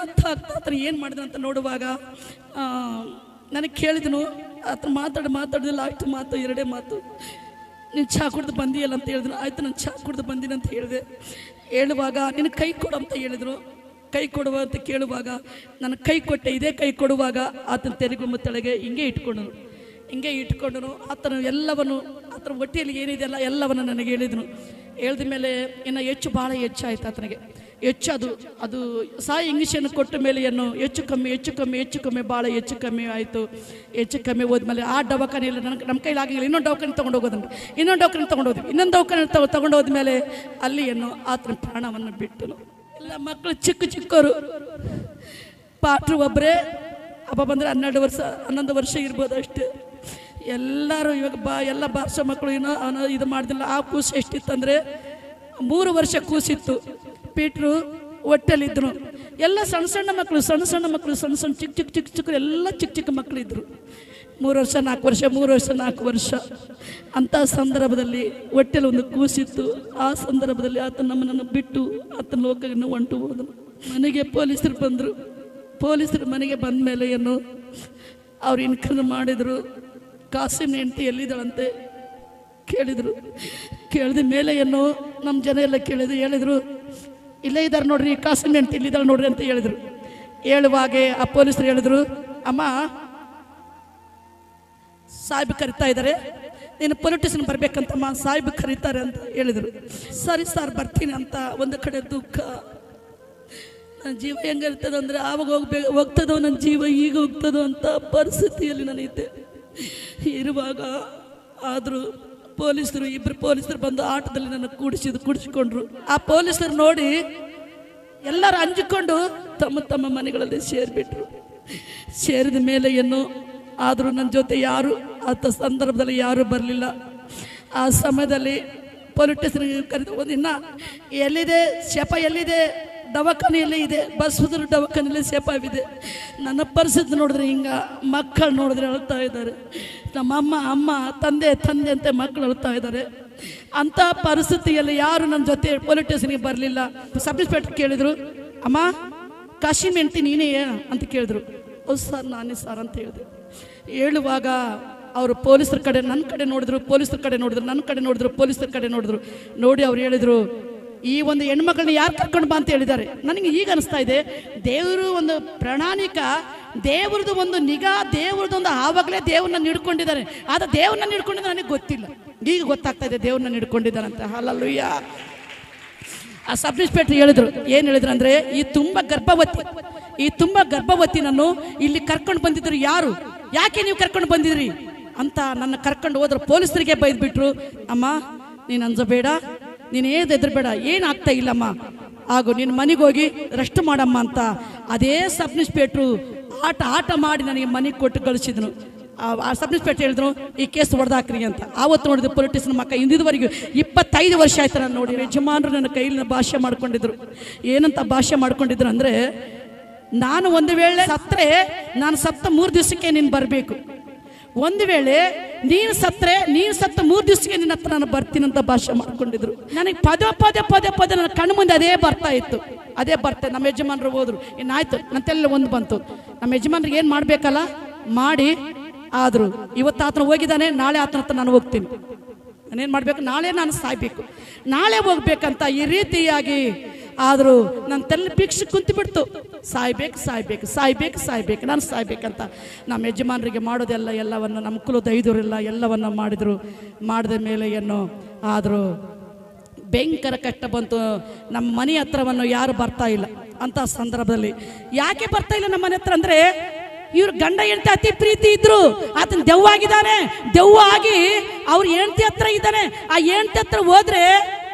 ಆಗ್ತಾ ಆತನ ಏನು ಮಾಡಿದ ಅಂತ ನೋಡುವಾಗ ನನಗೆ ಕೇಳಿದನು, ಆತ ಮಾತಾಡಿದ ಲಾಸ್ಟ್ ಮಾತು 2 ಮಾತು, ನೀನು ಚಹಾ ಕುಡ್ದು ಬಂದಿಯಲ್ಲ ಅಂತ ಹೇಳಿದ್ರು. ಆಯ್ತು, ನಾನು ಚಹಾ ಕುಡ್ದು ಬಂದೀನಿ ಅಂತ ಹೇಳಿದೆ. ಹೇಳುವಾಗ ನಿನ್ನ ಕೈ ಕೊಡು ಅಂತ ಹೇಳಿದರು. ಕೈ ಕೊಡುವ ಅಂತ ಕೇಳುವಾಗ ನಾನು ಕೈ ಕೊಟ್ಟೆ. ಇದೇ ಕೈ ಕೊಡುವಾಗ ಆತನ ತೆರೆಗುಂಬ ತೆಳಗೆ ಹಿಂಗೆ ಇಟ್ಕೊಂಡನು. ಆತನು ಎಲ್ಲವನ್ನು, ಆತನ ಹೊಟ್ಟೆಯಲ್ಲಿ ಏನಿದೆಯಲ್ಲ ಎಲ್ಲವನ್ನು ನನಗೆ ಹೇಳಿದನು. ಹೇಳಿದ ಮೇಲೆ ಇನ್ನು ಭಾಳ ಹೆಚ್ಚಾಯಿತು ಆತನಿಗೆ. ಅದು ಸಾಯಿ ಇಂಗ್ಲೀಷನ್ನು ಕೊಟ್ಟ ಮೇಲೆ ಏನು ಹೆಚ್ಚು ಕಮ್ಮಿ ಭಾಳ ಹೆಚ್ಚು ಕಮ್ಮಿ ಆಯಿತು. ಹೆಚ್ಚು ಕಮ್ಮಿ ಹೋದ್ಮೇಲೆ ಆ ದವಾಖಾನೆಯಲ್ಲಿ ನಮ್ಮ ಕೈಲಾಗಿಲ್ಲ. ಇನ್ನೊಂದು ದವಾಖಾನೆ ತೊಗೊಂಡೋದ್ವಿ. ಇನ್ನೊಂದು ದವಾಖಾನೆ ತೊಗೊಂಡೋದ್ಮೇಲೆ ಅಲ್ಲಿ ಏನು ಆತನ ಪ್ರಾಣವನ್ನು ಬಿಟ್ಟನು. ಎಲ್ಲ ಮಕ್ಕಳು ಚಿಕ್ಕವರು, ಪಾಟ್ರು ಒಬ್ಬರೇ, ಹಬ್ಬ ಬಂದರೆ 11 ವರ್ಷ ಇರ್ಬೋದು ಅಷ್ಟೇ. ಎಲ್ಲರೂ ಇವಾಗ ಎಲ್ಲ ಭಾಷೆ ಮಕ್ಕಳು ಏನೋ ಇದು ಮಾಡ್ದಿಲ್ಲ. ಆ ಕೂಸು ಎಷ್ಟಿತ್ತಂದರೆ 3 ವರ್ಷ ಕೂಸಿತ್ತು. ಪೀಟ್ರು ಹೊಟ್ಟೆಲಿದ್ರು. ಎಲ್ಲ ಸಣ್ಣ ಮಕ್ಕಳು ಚಿಕ್ಕ ಎಲ್ಲ ಚಿಕ್ಕ ಮಕ್ಕಳಿದ್ರು. 3 ವರ್ಷ 4 ವರ್ಷ ಅಂಥ ಸಂದರ್ಭದಲ್ಲಿ ಹೊಟ್ಟೆಲಿ ಒಂದು ಕೂಸಿತ್ತು. ಆ ಸಂದರ್ಭದಲ್ಲಿ ಆತ ನಮ್ಮನ್ನು ಬಿಟ್ಟು ಆತನ ಲೋಕವನ್ನು ಹೊಂಟು ಹೋದನು. ಮನೆಗೆ ಪೊಲೀಸರು ಬಂದರು. ಪೊಲೀಸರು ಮನೆಗೆ ಬಂದ ಮೇಲೆ ಏನು ಅವ್ರು ಇನ್ಕಮ್ ಮಾಡಿದರು. ಕಾಸಿನ ಹೆಂಡತಿ ಎಲ್ಲಿದ್ದಾಳಂತೆ ಕೇಳಿದ ಮೇಲೆ ಏನು ನಮ್ಮ ಜನ ಎಲ್ಲ ಹೇಳಿದರು, ಇಲ್ಲೇ ಇದ್ದಾರೆ ನೋಡ್ರಿ, ಕಾಸಿನ ಹೆಂಡತಿ ಇಲ್ಲಿದ್ದಾಳೆ ನೋಡ್ರಿ ಅಂತ ಹೇಳಿದರು. ಹೇಳುವಾಗೆ ಆ ಪೊಲೀಸರು ಹೇಳಿದರು, ಅಮ್ಮ ಸಾಹೇಬ್ ಕರಿತಾ ಇದ್ದಾರೆ, ನೀನು ಪೊಲೀಸ್ ಸ್ಟೇಷನ್ ಬರ್ಬೇಕಂತಮ್ಮ, ಸಾಹೇಬ್ ಕರೀತಾರೆ ಅಂತ ಹೇಳಿದರು. ಸರಿ ಸರ್ ಬರ್ತೀನಿ ಅಂತ. ಒಂದು ಕಡೆ ದುಃಖ, ನನ್ನ ಜೀವ ಹೆಂಗಿರ್ತದೆ ಅಂದರೆ ಆವಾಗ ಹೋಗ್ತದೋ ನನ್ನ ಜೀವ ಈಗ ಹೋಗ್ತದೋ ಅಂತ ಪರಿಸ್ಥಿತಿಯಲ್ಲಿ ನಾನಿದ್ದೆ. ಇರುವಾಗ ಆದರೂ ಇಬ್ಬರು ಪೊಲೀಸರು ಬಂದು ಆಟೋದಲ್ಲಿ ನನ್ನ ಕೂಡಿಸಿಕೊಂಡ್ರು. ಆ ಪೊಲೀಸರು ನೋಡಿ ಎಲ್ಲರೂ ಅಂಜಿಕೊಂಡು ತಮ್ಮ ಮನೆಗಳಲ್ಲಿ ಸೇರಿದ ಮೇಲೆ ಏನು ಆದರೂ ನನ್ನ ಜೊತೆ ಯಾರು ಆತ ಸಂದರ್ಭದಲ್ಲಿ ಯಾರೂ ಬರಲಿಲ್ಲ. ಆ ಸಮಯದಲ್ಲಿ ಪೊಲಿಟಿಷನ್ಗೆ ಕರೆದು ಒಂದಿನ ಎಲ್ಲಿದೆ ಶಪ, ಎಲ್ಲಿದೆ ದವಾಖಾನೆಯಲ್ಲೇ ಇದೆ, ಬಸವದ್ರ ದವಾಖಾನೆಯಲ್ಲೇ ಸೇಪಾವಿದೆ. ನನ್ನ ಪರಿಸ್ಥಿತಿ ನೋಡಿದ್ರೆ ಹಿಂಗೆ, ಮಕ್ಕಳು ನೋಡಿದ್ರೆ ಅಳ್ತಾ ಇದ್ದಾರೆ. ನಮ್ಮ ಅಮ್ಮ ತಂದೆ ಅಂತ ಮಕ್ಕಳು ಅಳ್ತಾ ಇದ್ದಾರೆ. ಅಂಥ ಪರಿಸ್ಥಿತಿಯಲ್ಲಿ ಯಾರು ನನ್ನ ಜೊತೆ ಪೊಲೀಸ್ ಸ್ಟೇಷನ್ಗೆ ಬರಲಿಲ್ಲ. ಸಬ್ ಇನ್ಸ್ಪೆಕ್ಟರ್ ಕೇಳಿದರು, ಅಮ್ಮ ಕಾಶಿನ ಹೆಂಡ್ತಿ ನೀನೇ ಅಂತ ಕೇಳಿದ್ರು. ಹೌದು ಸರ್ ನಾನೇ ಸರ್ ಅಂತ ಹೇಳಿದೆ. ಹೇಳುವಾಗ ಅವರು ಪೊಲೀಸರ ಕಡೆ ನನ್ನ ಕಡೆ ನೋಡಿದ್ರು, ಪೊಲೀಸರ ಕಡೆ ನೋಡಿದ್ರು, ನನ್ನ ಕಡೆ ನೋಡಿದ್ರು, ಪೊಲೀಸರ ಕಡೆ ನೋಡಿದ್ರು. ನೋಡಿ ಅವ್ರು ಹೇಳಿದರು, ಈ ಒಂದು ಹೆಣ್ಮಗಳನ್ನ ಯಾರು ಕರ್ಕೊಂಡು ಬಾ ಅಂತ ಹೇಳಿದ್ದಾರೆ. ನನಗೆ ಈಗ ಅನಿಸ್ತಾ ಇದೆ, ದೇವರು ಒಂದು ಪ್ರಣಾಳಿಕ, ದೇವ್ರದ್ದು ಒಂದು ನಿಗಾ, ದೇವ್ರದ್ದು ಒಂದು ಆವಾಗಲೇ ದೇವ್ರನ್ನ ನಿಡ್ಕೊಂಡಿದ್ದಾರೆ. ಆದರೆ ದೇವ್ರನ್ನ ನಿಡ್ಕೊಂಡಿದ್ದಾರೆ ನನಗೆ ಗೊತ್ತಿಲ್ಲ, ಈಗ ಗೊತ್ತಾಗ್ತಾ ಇದೆ ದೇವ್ರನ್ನ ನಿಡ್ಕೊಂಡಿದ್ದಾರೆ ಅಂತ. ಹಲ್ಲೆಲೂಯಾ. ಆ ಸಬ್ ಇನ್ಸ್ಪೆಕ್ಟರ್ ಹೇಳಿದ್ರು, ಏನು ಹೇಳಿದ್ರು ಅಂದರೆ, ಈ ತುಂಬ ಗರ್ಭವತಿನನ್ನು ಇಲ್ಲಿ ಕರ್ಕೊಂಡು ಬಂದಿದ್ರು. ಯಾಕೆ ನೀವು ಕರ್ಕೊಂಡು ಬಂದಿದ್ರಿ ಅಂತ ನನ್ನ ಕರ್ಕೊಂಡು ಹೋದ್ರು. ಪೊಲೀಸರಿಗೆ ಬೈದ್ಬಿಟ್ರು, ಅಮ್ಮ ನೀನು ಅಂಜಬೇಡ, ನೀನು ಹೆದರಬೇಡ, ಏನಾಗ್ತಾ ಇಲ್ಲಮ್ಮ, ಹಾಗೂ ನಿನ್ನ ಮನೆಗೆ ಹೋಗಿ ರೆಸ್ಟ್ ಮಾಡಮ್ಮ ಅಂತ ಅದೇ ಸಬ್ ಇನ್ಸ್ಪೆಕ್ಟ್ರು ಆಟ ಮಾಡಿ ನನಗೆ ಮನೆಗೆ ಕೊಟ್ಟು ಕಳಿಸಿದ್ರು. ಆ ಸಬ್ ಇನ್ಸ್ಪೆಕ್ಟರ್ ಹೇಳಿದ್ರು, ಈ ಕೇಸ್ ಹೊಡೆದಾಕ್ರಿ ಅಂತ. ಆವತ್ತು ನೋಡಿದ್ರು ಪೊಲಿಟಿಷನ್ ಮಕ್ಕ ಇಂದಿವರೆಗೂ 25 ವರ್ಷ ಆಯ್ತು ನಾನು ನೋಡಿ. ಯಜಮಾನರು ನನ್ನ ಕೈಲಿ ಭಾಷೆ ಮಾಡ್ಕೊಂಡಿದ್ರು. ಏನಂತ ಭಾಷೆ ಮಾಡ್ಕೊಂಡಿದ್ರು ಅಂದರೆ, ನಾನು ಒಂದು ವೇಳೆ ಸತ್ತರೆ ನಾನು ಸತ್ತ 3 ದಿವಸಕ್ಕೆ ನೀನು ಬರಬೇಕು, ಒಂದು ವೇಳೆ ನೀನು ಸತ್ತ 3 ದಿವಸಕ್ಕೆ ನಿನ್ನ ಹತ್ರ ನಾನು ಬರ್ತೀನಿ ಅಂತ ಭಾಷೆ ಮಾಡ್ಕೊಂಡಿದ್ರು. ನನಗೆ ಪದೇ ನನ್ನ ಕಣ್ಣು ಮುಂದೆ ಅದೇ ಬರ್ತಾ ಇತ್ತು. ನಮ್ಮ ಯಜಮಾನರು ಹೋದ್ರು, ಇನ್ನಾಯ್ತು ನಂತೆಲ್ಲ ಒಂದು ಬಂತು. ನಮ್ಮ ಯಜಮಾನ್ರಿಗೆ ಏನು ಮಾಡಬೇಕಲ್ಲ ಮಾಡಿ, ಆದರೂ ಇವತ್ತು ಆತನ ಹೋಗಿದ್ದಾನೆ, ನಾಳೆ ಆತನ ಹತ್ರ ನಾನು ಹೋಗ್ತೀನಿ. ನಾನೇನು ಮಾಡಬೇಕು, ನಾಳೆ ನಾನು ಸಾಯ್ಬೇಕು, ನಾಳೆ ಹೋಗ್ಬೇಕಂತ ಈ ರೀತಿಯಾಗಿ. ಆದರೂ ನನ್ನ ತಲೆ ಭಿಕ್ಷೆ ಕುಂತು ಸಾಯ್ಬೇಕು ನಾನು ಸಾಯ್ಬೇಕಂತ ನಮ್ಮ ಯಜಮಾನರಿಗೆ ಎಲ್ಲವನ್ನು ನಮ್ಮ ಕುಲದ ಐದೂರೆಲ್ಲ ಎಲ್ಲವನ್ನು ಮಾಡಿದ ಮೇಲೆ ಏನು ಆದರೂ ಭಯಂಕರ ಕಷ್ಟ ಬಂತು. ನಮ್ಮ ಮನೆ ಹತ್ರವನ್ನು ಯಾರು ಬರ್ತಾ ಇಲ್ಲ. ಅಂಥ ಸಂದರ್ಭದಲ್ಲಿ ಯಾಕೆ ಬರ್ತಾ ಇಲ್ಲ ನಮ್ಮ ಮನೆ ಹತ್ರ ಅಂದರೆ, ಇವ್ರು ಗಂಡ ಹೆಂಡತಿ ಅತಿ ಪ್ರೀತಿ ಇದ್ರು, ಆತನ ದೆವ್ವ ಆಗಿದ್ದಾನೆ. ದೆವ್ವ ಆಗಿ ಅವ್ರ ಹೆಂಡತಿ ಹತ್ರ ಇದ್ದಾನೆ. ಆ ಹೆಂಡತಿ ಹತ್ರ ಹೋದ್ರೆ,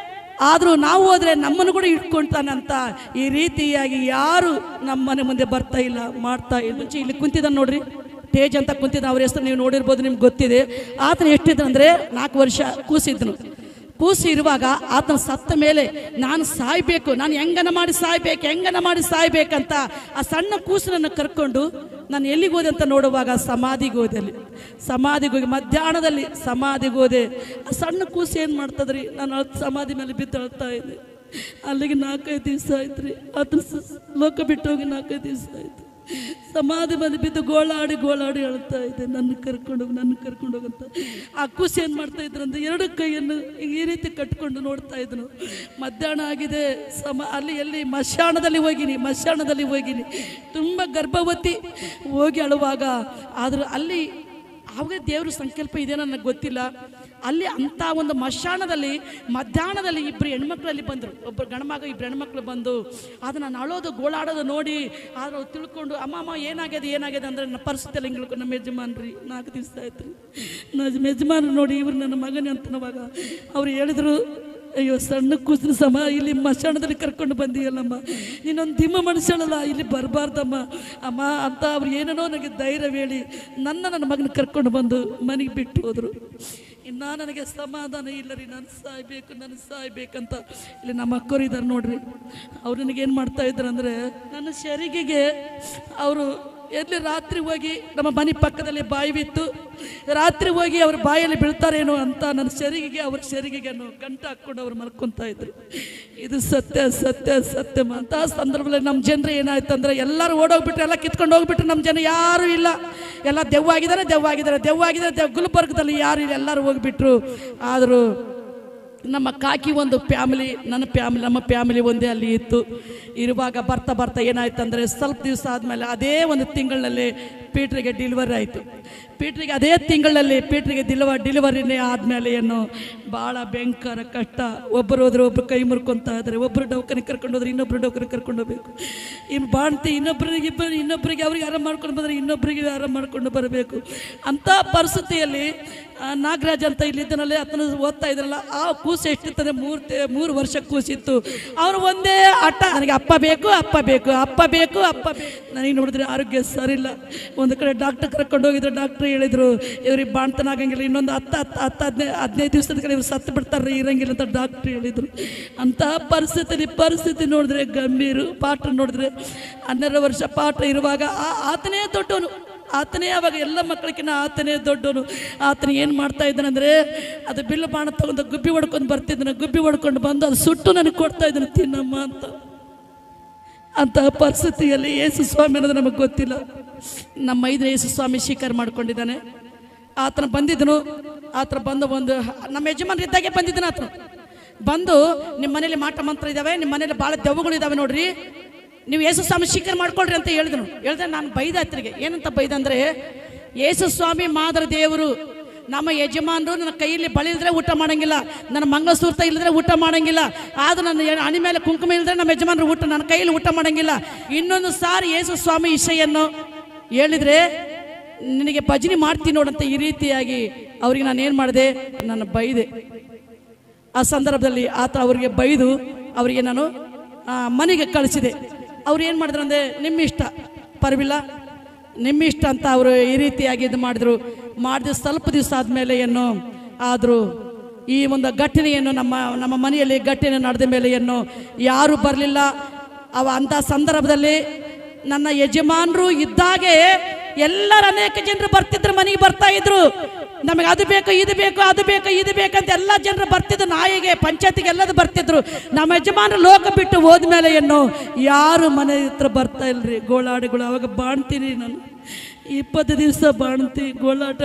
ಆದರೂ ನಾವು ಹೋದ್ರೆ ನಮ್ಮನ್ನು ಕೂಡ ಇಟ್ಕೊಳ್ತಾನಂತ ಈ ರೀತಿಯಾಗಿ ಯಾರು ನಮ್ಮ ಮನೆ ಮುಂದೆ ಬರ್ತಾ ಇಲ್ಲ, ಮಾಡ್ತಾ ಇಲ್ಲ. ಇಲ್ಲಿ ಕುಂತಿದ್ದಾನೆ ನೋಡ್ರಿ, ತೇಜ್ ಅಂತ ಕುಂತಿದ್ದ, ಅವ್ರ ಹೆಸರು ನೀವು ನೋಡಿರ್ಬೋದು, ನಿಮ್ಗೆ ಗೊತ್ತಿದೆ. ಆತನ ಎಷ್ಟಿದ್ದಂದ್ರೆ 4 ವರ್ಷ ಕೂಸಿ ಇರುವಾಗ ಆತನ ಸತ್ತ ಮೇಲೆ ನಾನು ಸಾಯ್ಬೇಕು, ನಾನು ಹೆಂಗನ ಮಾಡಿ ಸಾಯ್ಬೇಕಂತ ಆ ಸಣ್ಣ ಕೂಸನನ್ನು ಕರ್ಕೊಂಡು ನಾನು ಎಲ್ಲಿಗೆ ಹೋದೆ ಅಂತ ನೋಡುವಾಗ ಸಮಾಧಿಗೆ ಹೋಗಿ ಮಧ್ಯಾಹ್ನದಲ್ಲಿ ಸಮಾಧಿಗೆ ಹೋದೆ. ಆ ಸಣ್ಣ ಕೂಸು ಏನು ಮಾಡ್ತದ್ರಿ, ನಾನು ಸಮಾಧಿ ಮೇಲೆ ಬಿದ್ದು ಅಳ್ತಾ ಇದ್ದೆ. ಅಲ್ಲಿಗೆ 4-5 ದಿವಸ ಆಯ್ತು ರೀ, ಆತನ ಲೋಕ ಬಿಟ್ಟು ಹೋಗಿ 4-5 ದಿವಸ ಆಯ್ತು. ಸಮಾಧಿ ಬಂದು ಬಿದ್ದು ಗೋಳಾಡಿ ಹೇಳ್ತಾ ಇದೆ, ನನ್ನ ಕರ್ಕೊಂಡೋಗಂತ. ಆ ಕೂಸು ಏನು ಮಾಡ್ತಾ ಇದ್ರು ಅಂದ್ರೆ ಎರಡು ಕೈಯನ್ನು ಈ ರೀತಿ ಕಟ್ಕೊಂಡು ನೋಡ್ತಾ ಇದ್ರು. ಮಧ್ಯಾಹ್ನ ಆಗಿದೆ, ಅಲ್ಲಿ ಎಲ್ಲಿ ಮಶಾಣದಲ್ಲಿ ಹೋಗಿನಿ ತುಂಬ ಗರ್ಭವತಿ ಹೋಗಿ ಅಳುವಾಗ. ಆದರೂ ಅಲ್ಲಿ ಆವಾಗ ದೇವ್ರ ಸಂಕಲ್ಪ ಇದೇನೋ ನನಗೆ ಗೊತ್ತಿಲ್ಲ. ಅಲ್ಲಿ ಅಂಥ ಒಂದು ಮಶಾಣದಲ್ಲಿ ಮಧ್ಯಾಹ್ನದಲ್ಲಿ ಇಬ್ಬರು ಹೆಣ್ಮಕ್ಳಲ್ಲಿ ಬಂದರು, ಒಬ್ಬರು ಗಂಡ್ಮಗ ಇಬ್ಬರು ಹೆಣ್ಮಕ್ಳು ಬಂದು ಅದನ್ನು ನಾನು ಅಳೋದು ಗೋಳಾಡೋದು ನೋಡಿ ಆದ್ರೆ ತಿಳ್ಕೊಂಡು ಅಮ್ಮ ಏನಾಗಿದೆ ಅಂದರೆ ನನ್ನ ಪರಿಸ್ಥಿತಿಯಲ್ಲಿ ಹಿಂಗೆ ನಮ್ಮ ಯಜಮಾನ್ರಿ 4 ದಿವಸ ಆಯ್ತು ರೀ, ನಮ್ಮ ಯಜಮಾನ್ರು ನೋಡಿ ಇವ್ರು ನನ್ನ ಮಗನೇ ಅಂತನವಾಗ ಅವ್ರು ಹೇಳಿದ್ರು, ಅಯ್ಯೋ ಸಣ್ಣ ಕೂಸಿನ ಸಮ ಇಲ್ಲಿ ಮಶಾಣದಲ್ಲಿ ಕರ್ಕೊಂಡು ಬಂದಿಯಲ್ಲಮ್ಮ, ನೀನೊಂದು ದಿಮ್ಮ ಮನುಷ್ಯಳಲ್ಲ, ಇಲ್ಲಿ ಬರಬಾರ್ದಮ್ಮ ಅಮ್ಮ ಅಂತ ಅವ್ರು ಏನೇನೋ ನನಗೆ ಧೈರ್ಯ ಹೇಳಿ ನನ್ನ ಮಗನ ಕರ್ಕೊಂಡು ಬಂದು ಮನೆಗೆ ಬಿಟ್ಟು ಹೋದರು. ಇನ್ನು ನನಗೆ ಸಮಾಧಾನ ಇಲ್ಲ ರೀ, ನಾನು ಸಾಯ್ಬೇಕಂತ ಇಲ್ಲಿ ನಮ್ಮ ಅಕ್ಕರು ಇದ್ದಾರೆ ನೋಡ್ರಿ. ಅವ್ರು ನನಗೇನು ಮಾಡ್ತಾ ಇದ್ರು ಅಂದರೆ ನನ್ನ ಶರೀಗಿಗೆ ಅವರು ಎಲ್ಲಿ ರಾತ್ರಿ ಹೋಗಿ ನಮ್ಮ ಮನೆ ಪಕ್ಕದಲ್ಲಿ ಬಾಯಿ ಬಿತ್ತು, ರಾತ್ರಿ ಹೋಗಿ ಅವ್ರ ಬಾಯಲ್ಲಿ ಬೀಳ್ತಾರೇನೋ ಅಂತ ನನ್ನ ಅವ್ರ ಶರೀಗಿಗೆ ಗಂಟು ಹಾಕ್ಕೊಂಡು ಅವ್ರು ಮಲ್ಕೊತಾ ಇದ್ರು. ಇದು ಸತ್ಯ ಅಂತ ಆ ಸಂದರ್ಭದಲ್ಲಿ ನಮ್ಮ ಜನರು ಏನಾಯ್ತು ಅಂದರೆ ಎಲ್ಲರೂ ಓಡೋಗ್ಬಿಟ್ರು, ಎಲ್ಲ ಕಿತ್ಕೊಂಡು ಹೋಗ್ಬಿಟ್ರು. ನಮ್ಮ ಜನ ಯಾರೂ ಇಲ್ಲ, ಎಲ್ಲ ದೆವ್ವಾಗಿದ್ದಾರೆ. ಗುಲ್ಬರ್ಗದಲ್ಲಿ ಯಾರು ಇಲ್ಲ, ಎಲ್ಲರೂ ಹೋಗ್ಬಿಟ್ರು. ಆದರೂ ನಮ್ಮ ಕಾಕಿ ಒಂದು ಫ್ಯಾಮಿಲಿ, ನಮ್ಮ ಫ್ಯಾಮಿಲಿ ಒಂದೇ ಅಲ್ಲಿ ಇತ್ತು. ಇರುವಾಗ ಬರ್ತಾ ಏನಾಯ್ತು ಅಂದರೆ ಸ್ವಲ್ಪ ದಿವಸ ಆದಮೇಲೆ ಅದೇ ಒಂದು ತಿಂಗಳಲ್ಲಿ ಪೀಟ್ರಿಗೆ ಡೆಲಿವರಿ ಆಯಿತು. ಅದೇ ತಿಂಗಳಲ್ಲಿ ಪೀಟ್ರಿಗೆ ಡೆಲಿವರಿನೇ ಆದಮೇಲೆ ಏನು ಭಾಳ ಭಯಂಕರ ಕಷ್ಟ. ಒಬ್ಬರು ಹೋದ್ರೆ ಒಬ್ಬರು ಕೈ ಮುರ್ಕೊತಾ ಇದ್ದಾರೆ, ಒಬ್ಬರು ಡೌಕನಿಗೆ ಕರ್ಕೊಂಡು ಹೋದ್ರೆ ಇನ್ನೊಬ್ಬರು ಡೌಕನಿಗೆ ಕರ್ಕೊಂಡು ಹೋಗ್ಬೇಕು. ಇನ್ನು ಬಾಣ್ತಿ ಇನ್ನೊಬ್ಬರಿಗೆ ಅವ್ರಿಗೆ ಆರಾಮ ಮಾಡ್ಕೊಂಡು ಬಂದರೆ ಇನ್ನೊಬ್ಬರಿಗೆ ಆರಾಮ ಮಾಡ್ಕೊಂಡು ಬರಬೇಕು. ಅಂಥ ಪರಿಸ್ಥಿತಿಯಲ್ಲಿ ನಾಗರಾಜ್ ಅಂತ ಇಲ್ಲಿದ್ದನಲ್ಲಿ ಅದನ್ನು ಓದ್ತಾ ಇದ್ರಲ್ಲ, ಆ ಕೂಸು ಎಷ್ಟಿರ್ತದೆ 3 ವರ್ಷ ಕೂಸಿತ್ತು. ಅವರು ಒಂದೇ ಆಟ, ನನಗೆ ಅಪ್ಪ ಬೇಕು. ನನಗೆ ನೋಡಿದ್ರೆ ಆರೋಗ್ಯ ಸರಿಯಿಲ್ಲ. ಒಂದು ಕಡೆ ಡಾಕ್ಟರ್ ಕರ್ಕೊಂಡು ಹೋಗಿದ್ರು, ಡಾಕ್ಟ್ರ್ ಹೇಳಿದ್ರು ಇವ್ರಿಗೆ ಬಾಣ್ತನ ಆಗಂಗಿಲ್ಲ, ಇನ್ನೊಂದು 10-15 ದಿವಸದ ಕಡೆ ಇವ್ರು ಸತ್ತು ಬಿಡ್ತಾರೆ, ಇರಂಗಿಲ್ಲ ಅಂತ ಡಾಕ್ಟ್ರ್ ಹೇಳಿದರು. ಅಂತಹ ಪರಿಸ್ಥಿತಿ ನೋಡಿದ್ರೆ ಗಂಭೀರ. ಪಾಠ ನೋಡಿದ್ರೆ 12 ವರ್ಷ ಪಾಠ ಇರುವಾಗ ಆತನೇ ದೊಡ್ಡವನು, ಅವಾಗ ಎಲ್ಲ ಮಕ್ಕಳಿಗಿನ್ನ ಆತನೇ ದೊಡ್ಡವನು. ಆತನ ಏನು ಮಾಡ್ತಾ ಇದ್ದಾನಂದರೆ ಅದು ಬಿಲ್ಲು ಬಾಣ ತಗೊಂಡು ಗುಬ್ಬಿ ಹೊಡ್ಕೊಂಡು ಬಂದು ಅದು ಸುಟ್ಟು ನನಗೆ ಕೊಡ್ತಾ ಇದ್ದಾನೆ, ತಿನ್ನಮ್ಮ ಅಂತ. ಅಂತಹ ಪರಿಸ್ಥಿತಿಯಲ್ಲಿ ಯೇಸು ಸ್ವಾಮಿ ಅನ್ನೋದು ನಮಗೆ ಗೊತ್ತಿಲ್ಲ. ನಮ್ಮ 5 ಯೇಸು ಸ್ವಾಮಿ ಸ್ವೀಕಾರ ಮಾಡ್ಕೊಂಡಿದ್ದಾನೆ. ಆತನ ಬಂದಿದ್ದನು, ಬಂದು ನಮ್ಮ ಯಜಮಾನ್ರು ಇದ್ದಾಗೆ ಬಂದಿದ್ದಾನೆ. ಆತನು ಬಂದು ನಿಮ್ಮ ಮನೇಲಿ ಮಾಟ ಮಂತ್ರ ಇದ್ದಾವೆ, ನಿಮ್ಮ ಮನೇಲಿ ಭಾಳ ದೆವ್ವಗಳು ಇದ್ದಾವೆ ನೋಡ್ರಿ, ನೀವು ಯೇಸು ಸ್ವಾಮಿ ಸ್ವೀಕಾರ ಮಾಡ್ಕೊಳ್ರಿ ಅಂತ ಹೇಳಿದ್ರೆ ನಾನು ಬೈದ ಆತನಿಗೆ. ಏನಂತ ಬೈದ ಅಂದರೆ, ಯೇಸು ಸ್ವಾಮಿ ಮಾದರ ದೇವರು, ನಮ್ಮ ಯಜಮಾನರು ನನ್ನ ಕೈಯಲ್ಲಿ ಬಳಿ ಇಲ್ಲದ್ರೆ ಊಟ ಮಾಡೋಂಗಿಲ್ಲ, ನನ್ನ ಮಂಗಳಸೂರ್ತ ಇಲ್ಲದ್ರೆ ಊಟ ಮಾಡೋಂಗಿಲ್ಲ, ಆದ್ರೆ ನನ್ನ ಹಣೆ ಮೇಲೆ ಕುಂಕುಮ ಇಲ್ಲದ್ರೆ ನಮ್ಮ ಯಜಮಾನರು ನನ್ನ ಕೈಯಲ್ಲಿ ಊಟ ಮಾಡೋಂಗಿಲ್ಲ. ಇನ್ನೊಂದು ಸಾರಿ ಯೇಸು ಸ್ವಾಮಿ ವಿಷಯನ್ನು ಹೇಳಿದರೆ ನಿನಗೆ ಭಜನೆ ಮಾಡ್ತೀನಿ ನೋಡಂತ ಈ ರೀತಿಯಾಗಿ ಅವ್ರಿಗೆ ನಾನು ಏನು ಮಾಡಿದೆ, ನಾನು ಬೈದೆ. ಆ ಸಂದರ್ಭದಲ್ಲಿ ಆತ ಅವರಿಗೆ ಬೈದು ಅವರಿಗೆ ನಾನು ಮನೆಗೆ ಕಳಿಸಿದೆ. ಅವ್ರು ಏನು ಮಾಡಿದ್ರು ಅಂದರೆ, ನಿಮ್ಮ ಇಷ್ಟ ಪರವಿಲ್ಲ, ನಿಮ್ಮ ಇಷ್ಟ ಅಂತ ಅವರು ಈ ರೀತಿಯಾಗಿ ಇದು ಮಾಡಿದ್ರು. ಸ್ವಲ್ಪ ದಿವಸ ಆದಮೇಲೆ ಏನು ಆದರೂ ಈ ಒಂದು ಘಟನೆಯನ್ನು ನಮ್ಮ ಮನೆಯಲ್ಲಿ ಘಟನೆ ನಡೆದ ಮೇಲೆ ಏನು ಯಾರೂ ಬರಲಿಲ್ಲ. ಅಂಥ ಸಂದರ್ಭದಲ್ಲಿ ನನ್ನ ಯಜಮಾನರು ಇದ್ದಾಗೆ ಎಲ್ಲರ ಅನೇಕ ಜನರು ಬರ್ತಿದ್ರು, ಮನೆಗೆ ಬರ್ತಾ ಇದ್ರು. ನಮಗೆ ಅದು ಬೇಕು ಇದು ಬೇಕಂತ ಎಲ್ಲ ಜನರು ಬರ್ತಿದ್ರು, ನಾಯಿಗೆ ಪಂಚಾಯತಿಗೆ ಎಲ್ಲದು ಬರ್ತಿದ್ರು. ನಮ್ಮ ಯಜಮಾನರು ಲೋಕ ಬಿಟ್ಟು ಹೋದ್ಮೇಲೆ ಏನು ಯಾರು ಮನೆ ಹತ್ರ ಬರ್ತಾ ಇಲ್ರಿ. ಗೋಳಾಟಗಳು ಅವಾಗ ಬಾಣ್ತೀನಿ ನಾನು 20 ದಿವಸ ಬಾಣ್ತಿ, ಗೋಳಾಟ.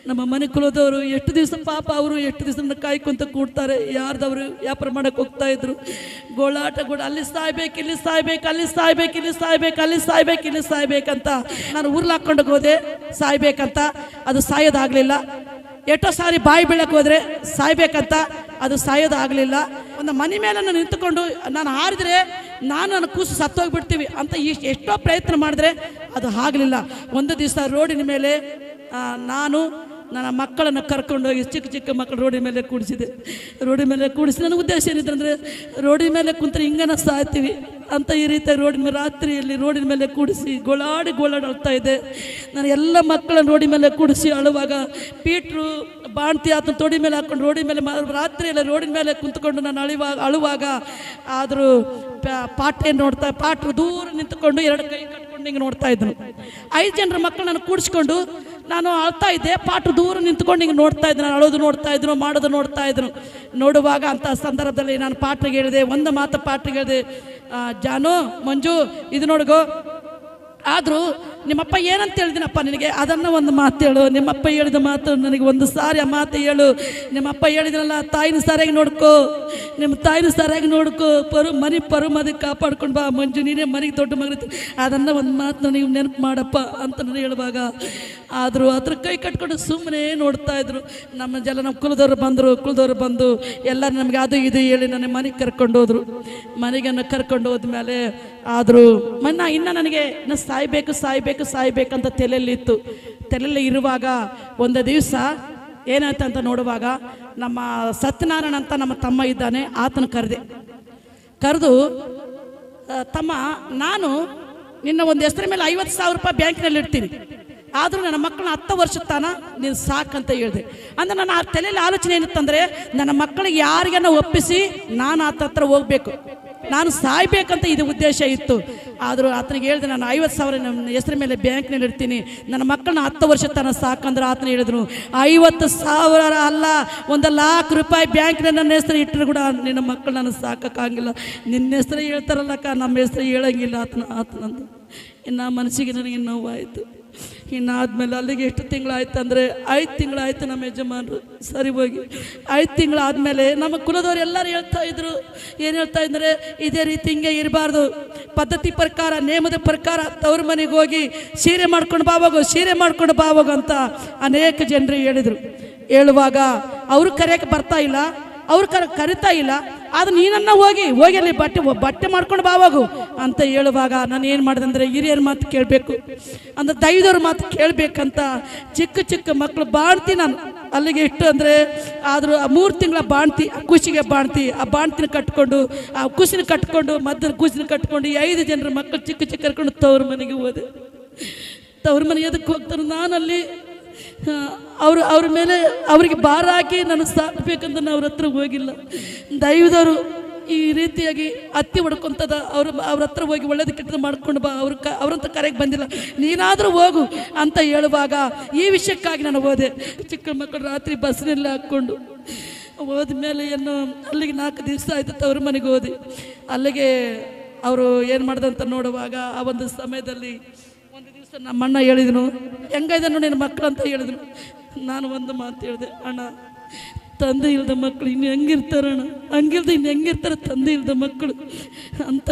ನಮ್ಮ ಮನೆ ಕುಲದವರು ಎಷ್ಟು ದಿವಸ ಪಾಪ ಅವರು ಎಷ್ಟು ದಿವಸ ಕಾಯ್ಕೊಂತ ಕೂಡ್ತಾರೆ, ಯಾರ್ದವರು ವ್ಯಾಪಾರ ಮಾಡಕ್ಕೆ ಹೋಗ್ತಾ ಇದ್ರು. ಗೋಳಾಟ ಅಲ್ಲಿ ಸಾಯ್ಬೇಕು, ಇಲ್ಲಿ ಸಾಯ್ಬೇಕಂತ ನಾನು ಊರ್ಲ್ ಹಾಕೊಂಡು ಹೋದೆ ಸಾಯ್ಬೇಕಂತ. ಅದು ಸಾಯೋದಾಗಲಿಲ್ಲ. ಎಷ್ಟೋ ಸಾರಿ ಬಾಯಿ ಬೀಳಕ್ಕೆ ಹೋದರೆ ಸಾಯ್ಬೇಕಂತ, ಅದು ಸಾಯೋದಾಗಲಿಲ್ಲ. ಒಂದು ಮನೆ ಮೇಲೆ ನಾನು ನಿಂತುಕೊಂಡು ನಾನು ಹಾರಿದ್ರೆ ನನ್ನ ಕೂಸು ಸತ್ತೋಗ್ಬಿಡ್ತೀವಿ ಅಂತ ಎಷ್ಟೋ ಪ್ರಯತ್ನ ಮಾಡಿದ್ರೆ ಅದು ಆಗಲಿಲ್ಲ. ಒಂದು ದಿವಸ ರೋಡಿನ ಮೇಲೆ ನಾನು ನನ್ನ ಮಕ್ಕಳನ್ನು ಕರ್ಕೊಂಡೋಗಿ ಚಿಕ್ಕ ಮಕ್ಕಳು ರೋಡಿನ ಮೇಲೆ ಕೂಡಿಸಿದೆ. ನನ್ನ ಉದ್ದೇಶ ಏನಿದೆ ಅಂದರೆ, ರೋಡಿನ ಮೇಲೆ ಕುಂತ್ರೆ ಹಿಂಗನ ಸಾಯ್ತೀವಿ ಅಂತ ಈ ರೀತಿ ರಾತ್ರಿಯಲ್ಲಿ ರೋಡಿನ ಮೇಲೆ ಕೂಡಿಸಿ ಗೋಳಾಡಿ ಅಳ್ತಾ ಇದೆ. ನಾನು ಎಲ್ಲ ಮಕ್ಕಳನ್ನು ರೋಡಿನ ಮೇಲೆ ಕೂಡಿಸಿ ಅಳುವಾಗ ಪೀಟ್ರು ಬಾಣ್ತಿ ಆತನ ತೊಡಿ ಮೇಲೆ ಹಾಕೊಂಡು ರೋಡಿನ ಮೇಲೆ ರಾತ್ರಿಯೆಲ್ಲ ರೋಡಿನ ಮೇಲೆ ಕುಂತ್ಕೊಂಡು ನಾನು ಅಳುವಾಗ ಆದರೂ ಪಾಟ್ರು ದೂರ ನಿಂತ್ಕೊಂಡು 2 ಕೈ ಕಟ್ಕೊಂಡು ಹಿಂಗೆ ನೋಡ್ತಾ ಇದ್ರು. 5 ಜನರ ಮಕ್ಕಳು ನಾನು ಕೂಡಿಸ್ಕೊಂಡು ನಾನು ಅಳ್ತಾ ಇದ್ದೆ. ಪಾಟ್ರು ದೂರ ನಿಂತ್ಕೊಂಡು ಹಿಂಗೆ ನೋಡ್ತಾ ಇದ್ದೆ. ನಾನು ಅಳೋದು ನೋಡ್ತಾ ಇದ್ರು, ಮಾಡೋದು ನೋಡ್ತಾ ಇದ್ರು. ನೋಡುವಾಗ ಅಂಥ ಸಂದರ್ಭದಲ್ಲಿ ನಾನು ಪಾಟ್ರಿಗೆ ಹೇಳಿದೆ, ಒಂದು ಮಾತು ಪಾಟ್ರಿಗೆ ಹೇಳಿದೆ, ಜಾನು ಮಂಜು ಇದು ನೋಡ್ಗೋ, ಆದರೂ ನಿಮ್ಮಪ್ಪ ಏನಂತ ಹೇಳಿದಿನಪ್ಪ ನಿನಗೆ, ಅದನ್ನು ಒಂದು ಮಾತು ಹೇಳು. ನಿಮ್ಮಪ್ಪ ಹೇಳಿದ ಮಾತು ನನಗೆ ಒಂದು ಸಾರಿ ಆ ಮಾತು ಹೇಳು. ನಿಮ್ಮಪ್ಪ ಹೇಳಿದ್ರಲ್ಲ, ತಾಯಿನ ಸರಿಯಾಗಿ ನೋಡ್ಕೋ, ನಿಮ್ಮ ತಾಯಿನ ಸರಿಯಾಗಿ ನೋಡ್ಕೋ, ಮನೆ ಪರಮದಿ ಕಾಪಾಡ್ಕೊಂಡು ಬಾ ಮಂಜು, ನೀನೇ ಮನೆಗೆ ದೊಡ್ಡ ಮಗನ, ಅದನ್ನು ಒಂದು ಮಾತು ನನಗೆ ನೆನಪು ಮಾಡಪ್ಪ ಅಂತ ನಾನು ಹೇಳುವಾಗ, ಆದರೂ ಅದ್ರ ಕೈ ಕಟ್ಕೊಂಡು ಸುಮ್ಮನೆ ನೋಡ್ತಾ ಇದ್ರು. ನಮ್ಮ ಕುಲದವ್ರು ಬಂದು ಎಲ್ಲರೂ ನಮಗೆ ಅದು ಇದು ಹೇಳಿ ನನ್ನ ಮನೆಗೆ ಕರ್ಕೊಂಡು ಹೋದ್ರು. ಮನೆಗೆ ಕರ್ಕೊಂಡು ಹೋದ್ಮೇಲೆ ಆದರೂ ಇನ್ನು ನನಗೆ ಸಾಯ್ಬೇಕಂತ ತಲೆಯಲ್ಲಿ ಇರುವಾಗ ಒಂದು ದಿವಸ ಏನಾಯ್ತು ಅಂತ ನೋಡುವಾಗ, ನಮ್ಮ ಸತ್ಯನಾರಾಯಣ ಅಂತ ನಮ್ಮ ತಮ್ಮ ಇದ್ದಾನೆ, ಆತನ ಕರೆದು ತಮ್ಮ, ನಾನು ನಿನ್ನ ಒಂದು ಹೆಸರ ಮೇಲೆ 50,000 ರೂಪಾಯಿ ಬ್ಯಾಂಕಿನಲ್ಲಿ ಇಡ್ತೀನಿ, ಆದರೂ ನನ್ನ ಮಕ್ಕಳನ್ನ 10 ವರ್ಷ ತಾನ ನೀನು ಸಾಕಂತ ಹೇಳಿದೆ. ಅಂದರೆ ನನ್ನ ಆ ತಲೆಯಲ್ಲಿ ಆಲೋಚನೆ ಏನಿತ್ತಂದರೆ, ನನ್ನ ಮಕ್ಕಳಿಗೆ ಯಾರಿಗನ್ನ ಒಪ್ಪಿಸಿ ನಾನು ಆತ ಹತ್ರ ಹೋಗ್ಬೇಕು, ನಾನು ಸಾಯ್ಬೇಕಂತ ಇದು ಉದ್ದೇಶ ಇತ್ತು. ಆದರೂ ಆತನಿಗೆ ಹೇಳಿದೆ, ನಾನು 50,000 ನನ್ನ ಹೆಸರ ಮೇಲೆ ಬ್ಯಾಂಕ್ನಲ್ಲಿ ಇಡ್ತೀನಿ, ನನ್ನ ಮಕ್ಕಳನ್ನ 10 ವರ್ಷ ತನ ಸಾಕಂದ್ರೆ ಆತನ ಹೇಳಿದ್ರು, 50,000 ಅಲ್ಲ, 1,00,000 ರೂಪಾಯಿ ಬ್ಯಾಂಕ್ನಲ್ಲಿ ನನ್ನ ಹೆಸರು ಇಟ್ಟರು ಕೂಡ ನಿನ್ನ ಮಕ್ಕಳು ನಾನು ಸಾಕಾಗಿಲ್ಲ. ನಿನ್ನ ಹೆಸರು ಹೇಳ್ತಾರಲ್ಲಕ್ಕ, ನಮ್ಮ ಹೆಸರು ಹೇಳಂಗಿಲ್ಲ ಆತನಂದು. ಇನ್ನು ಮನಸ್ಸಿಗೆ ನನಗೆ ನೋವಾಯಿತು. ಇನ್ನಾದ್ಮೇಲೆ ಅಲ್ಲಿಗೆ ಎಷ್ಟು ತಿಂಗಳಾಯ್ತು ಅಂದರೆ 5 ತಿಂಗಳಾಯ್ತು. ನಮ್ಮ ಯಜಮಾನರು ಸರಿ ಹೋಗಿ 5 ತಿಂಗಳಾದ್ಮೇಲೆ ನಮ್ಮ ಕುಲದವ್ರು ಎಲ್ಲರೂ ಏನು ಹೇಳ್ತಾ ಇದ್ದಾರೆ, ಇದೇ ರೀತಿ ಹಿಂಗೆ ಇರಬಾರ್ದು, ಪದ್ಧತಿ ಪ್ರಕಾರ ನೇಮದ ಪ್ರಕಾರ ತವ್ರ ಮನೆಗೆ ಹೋಗಿ ಸೀರೆ ಮಾಡ್ಕೊಂಡು ಬಾವಾಗು ಅಂತ ಅನೇಕ ಜನರು ಹೇಳುವಾಗ ಅವರು ಕರೆಯೋಕ್ಕೆ ಬರ್ತಾ ಇಲ್ಲ, ಅವ್ರು ಕರಿತಾ ಇಲ್ಲ. ಅದು ನೀನನ್ನ ಹೋಗಿ ಅಲ್ಲಿ ಬಟ್ಟೆ ಮಾಡ್ಕೊಂಡು ಬಾವಾಗು ಅಂತ ಹೇಳುವಾಗ ನಾನು ಏನು ಮಾಡಿದೆ ಅಂದರೆ, ಹಿರಿಯರ ಮಾತು ಕೇಳಬೇಕು ಅಂದ್ರೆ ದೈವದವ್ರ ಮಾತು ಕೇಳಬೇಕಂತ ಚಿಕ್ಕ ಮಕ್ಕಳು ಬಾಣ್ತಿ ನಾನು ಅಲ್ಲಿಗೆ ಇಟ್ಟು ಅಂದರೆ, ಆದರೂ 3 ತಿಂಗಳ ಬಾಣ್ತಿ, ಖುಷಿಗೆ ಬಾಣ್ತಿ, ಆ ಬಾಣ್ತಿನ ಕಟ್ಕೊಂಡು, ಆ ಖುಷಿನ ಕಟ್ಕೊಂಡು, ಮಧ್ಯ ಖುಷಿನ ಕಟ್ಕೊಂಡು 5 ಜನರ ಮಕ್ಕಳು ಚಿಕ್ಕ ಕರ್ಕೊಂಡು ತವ್ರ ಮನೆಗೆ ಹೋದೆ. ತವ್ರ ಮನೆಗೆ ಎದಕ್ಕೆ ಹೋಗ್ತಾರೆ, ನಾನಲ್ಲಿ ಅವ್ರ ಮೇಲೆ ಅವರಿಗೆ ಭಾರ ಹಾಕಿ ನಾನು ಸಾಕಬೇಕಂತ ಅವ್ರ ಹತ್ರ ಹೋಗಿಲ್ಲ. ದೈವದವರು ಈ ರೀತಿಯಾಗಿ ಹತ್ತಿ ಹೊಡ್ಕೊಂತದ, ಅವ್ರ ಹತ್ರ ಹೋಗಿ ಒಳ್ಳೇದು ಕೆಟ್ಟದ್ದು ಮಾಡ್ಕೊಂಡು ಬಾ, ಅವ್ರಂತ ಕರೆಗೆ ಬಂದಿಲ್ಲ, ನೀನಾದರೂ ಹೋಗು ಅಂತ ಹೇಳುವಾಗ ಈ ವಿಷಯಕ್ಕಾಗಿ ನಾನು ಹೋದೆ. ಚಿಕ್ಕ ಮಕ್ಕಳು ರಾತ್ರಿ ಬಸ್ನಲ್ಲಿ ಹಾಕ್ಕೊಂಡು ಹೋದ್ಮೇಲೆ ಅಲ್ಲಿಗೆ 4 ದಿವಸ ಆಯ್ತು. ತವ್ರ ಮನೆಗೆ ಹೋದೆ. ಅಲ್ಲಿಗೆ ಅವರು ಏನು ಮಾಡ್ದಂತ ನೋಡುವಾಗ, ಆ ಒಂದು ಸಮಯದಲ್ಲಿ ಒಂದು ದಿವಸ ನಮ್ಮಣ್ಣ ಹೇಳಿದನು, ಹೆಂಗೈದನು ನಿನ್ನ ಮಕ್ಕಳು ಅಂತ ಹೇಳಿದ್ರು. ನಾನು ಒಂದು ಮಾತು ಹೇಳಿದೆ, ಅಣ್ಣ, ತಂದೆ ಇಲ್ಲದ ಮಕ್ಕಳು ಇನ್ನು ಹೆಂಗಿರ್ತಾರಣ್ಣ, ಇನ್ನು ಹೆಂಗಿರ್ತಾರೆ ತಂದೆ ಇಲ್ಲದ ಮಕ್ಕಳು ಅಂತ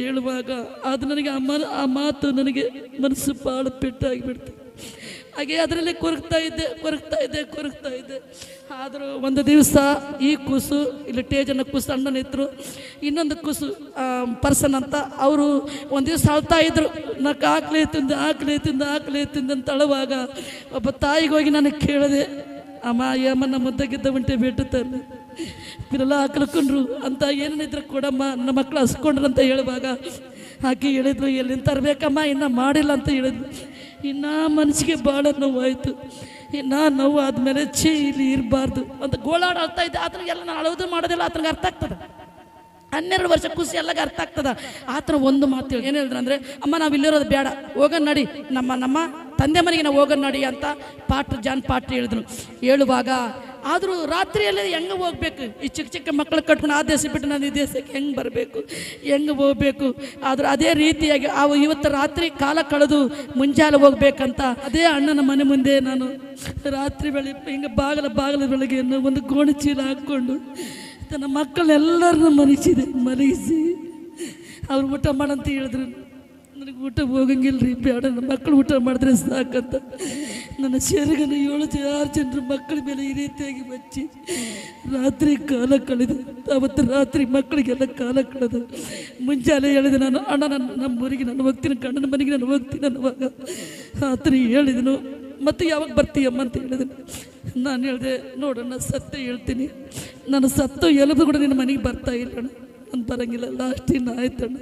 ಹೇಳುವಾಗ ಅದು ನನಗೆ ಆ ಮಾತು ನನಗೆ ಮನಸ್ಸು ಭಾಳ ಪೆಟ್ಟಾಗಿಬಿಡ್ತು. ಹಾಗೆ ಅದರಲ್ಲೇ ಕೊರಗ್ತಾ ಇದ್ದೆ. ಆದರೂ ಒಂದು ದಿವಸ ಈ ಕೂಸು ಇಲ್ಲಿ ಟೇಜನ್ನ ಕೂಸು ಅಣ್ಣನಿದ್ರು, ಇನ್ನೊಂದು ಕೂಸು ಪರ್ಸನ್ ಅಂತ ಅವರು ಒಂದು ದಿವಸ ಅಳ್ತಾ ಇದ್ರು. ನಾಲ್ಕು ಆಕಲೆ ತಿಂದು ಅಂತ ಅಳುವಾಗ ಒಬ್ಬ ತಾಯಿಗೆ ಹೋಗಿ ನನಗೆ ಕೇಳಿದೆ, ಅಮ್ಮ ಯಮ್ಮನ ಮುದ್ದಾಗಿದ್ದ ಉಂಟೆ ಬಿಟ್ಟುತ್ತಾರೆ ಇವರೆಲ್ಲ ಹಾಕಲ್ಕೊಂಡ್ರು ಅಂತ ಏನೇನಿದ್ರು ಕೊಡಮ್ಮ, ನನ್ನ ಮಕ್ಕಳು ಹಸ್ಕೊಂಡ್ರು ಅಂತ ಹೇಳುವಾಗ ಆಕೆ ಹೇಳಿದ್ರು, ಎಲ್ಲಿಂದ ತರಬೇಕಮ್ಮ, ಇನ್ನೂ ಮಾಡಿಲ್ಲ ಅಂತ ಹೇಳಿದ್ರು. ಇನ್ನು ಮನಸ್ಸಿಗೆ ಭಾಳ ನೋವಾಯಿತು. ಇನ್ನು ನೋವು ಆದಮೇಲೆ ಇಲ್ಲಿ ಇರಬಾರ್ದು ಅಂತ ಗೋಳಾಡ್ತಾ ಇದ್ದೆ. ಆತನಿಗೆ ಎಲ್ಲ ನಾನು ಅಳೋದು ಮಾಡೋದಿಲ್ಲ, ಆತನಿಗೆ ಅರ್ಥ ಆಗ್ತದೆ. 12 ವರ್ಷ ಖುಷಿ ಎಲ್ಲಗೆ ಅರ್ಥ ಆಗ್ತದ. ಆತನ ಒಂದು ಮಾತು ಏನು ಹೇಳಿದ್ರು ಅಂದರೆ, ಅಮ್ಮ ನಾವು ಇಲ್ಲಿರೋದು ಬೇಡ, ಹೋಗೋಣ ನಡಿ, ನಮ್ಮ ತಂದೆ ಮನೆಗೆ ನಾವು ಹೋಗೋಣ ನಡಿ ಅಂತ ಜಾನ್ ಪಾಟ್ರಿ ಹೇಳುವಾಗ, ಆದರೂ ರಾತ್ರಿಯಲ್ಲೇ ಹೆಂಗೆ ಹೋಗ್ಬೇಕು, ಈ ಚಿಕ್ಕ ಮಕ್ಕಳು ಕಟ್ಕೊಂಡು ಆ ದೇಶ ಬಿಟ್ಟು ನಾನು ಈ ದೇಶಕ್ಕೆ ಹೆಂಗೆ ಬರಬೇಕು, ಹೆಂಗೆ ಹೋಗ್ಬೇಕು. ಆದರೂ ಅದೇ ರೀತಿಯಾಗಿ ಇವತ್ತು ರಾತ್ರಿ ಕಾಲ ಕಳೆದು ಮುಂಜಾನೆ ಹೋಗ್ಬೇಕಂತ ಅದೇ ಅಣ್ಣನ ಮನೆ ಮುಂದೆ ನಾನು ರಾತ್ರಿ ಬೆಳಿಗ್ಗೆ ಹಿಂಗೆ ಬಾಗಲ ಬೆಳಗ್ಗೆ ಒಂದು ಗೋಣಿ ಚೀಲ ಹಾಕ್ಕೊಂಡು ತನ್ನ ಮಕ್ಕಳನ್ನೆಲ್ಲರನ್ನ ಮಲಗಿಸಿ ಅವ್ರು ಊಟ ಮಾಡಂತ ಹೇಳಿದ್ರು. ನನಗೆ ಊಟ ಹೋಗಂಗಿಲ್ಲ ರೀ, ಬೇಡ, ನನ್ನ ಮಕ್ಕಳು ಊಟ ಮಾಡಿದ್ರೆ ಸಾಕಂತ ನನ್ನ ಶರೀರನ 7-6 ಜನರ ಮಕ್ಕಳ ಮೇಲೆ ಈ ರೀತಿಯಾಗಿ ಬಚ್ಚಿ ರಾತ್ರಿ ಕಾಲ ಕಳೆದು, ಅವತ್ತು ರಾತ್ರಿ ಮಕ್ಕಳಿಗೆಲ್ಲ ಕಾಲ ಕಳೆದು ಮುಂಜಾನೆ ಹೇಳಿದೆ ನಾನು, ಅಣ್ಣ ನಮ್ಮ ಊರಿಗೆ ನಾನು ಹೋಗ್ತೀನಿ, ಗಂಡನ ಮನೆಗೆ ನಾನು ಹೋಗ್ತೀನಿ ಅನ್ನುವಾಗ ಆತನ ಹೇಳಿದನು, ಮತ್ತು ಯಾವಾಗ ಬರ್ತೀಯಮ್ಮ ಅಂತ ಹೇಳಿದನು. ನಾನು ಹೇಳಿದೆ, ನೋಡೋಣ ಸತ್ಯ ಹೇಳ್ತೀನಿ, ನಾನು ಸತ್ತು ಎಲುಬು ಕೂಡ ನಿನ್ನ ಮನೆಗೆ ಬರ್ತಾ ಇಲ್ಲಣ್ಣ, ನಾನು ಬರೋಂಗಿಲ್ಲ, ಲಾಸ್ಟ್ ಇನ್ನು ಆಯ್ತಣ್ಣ,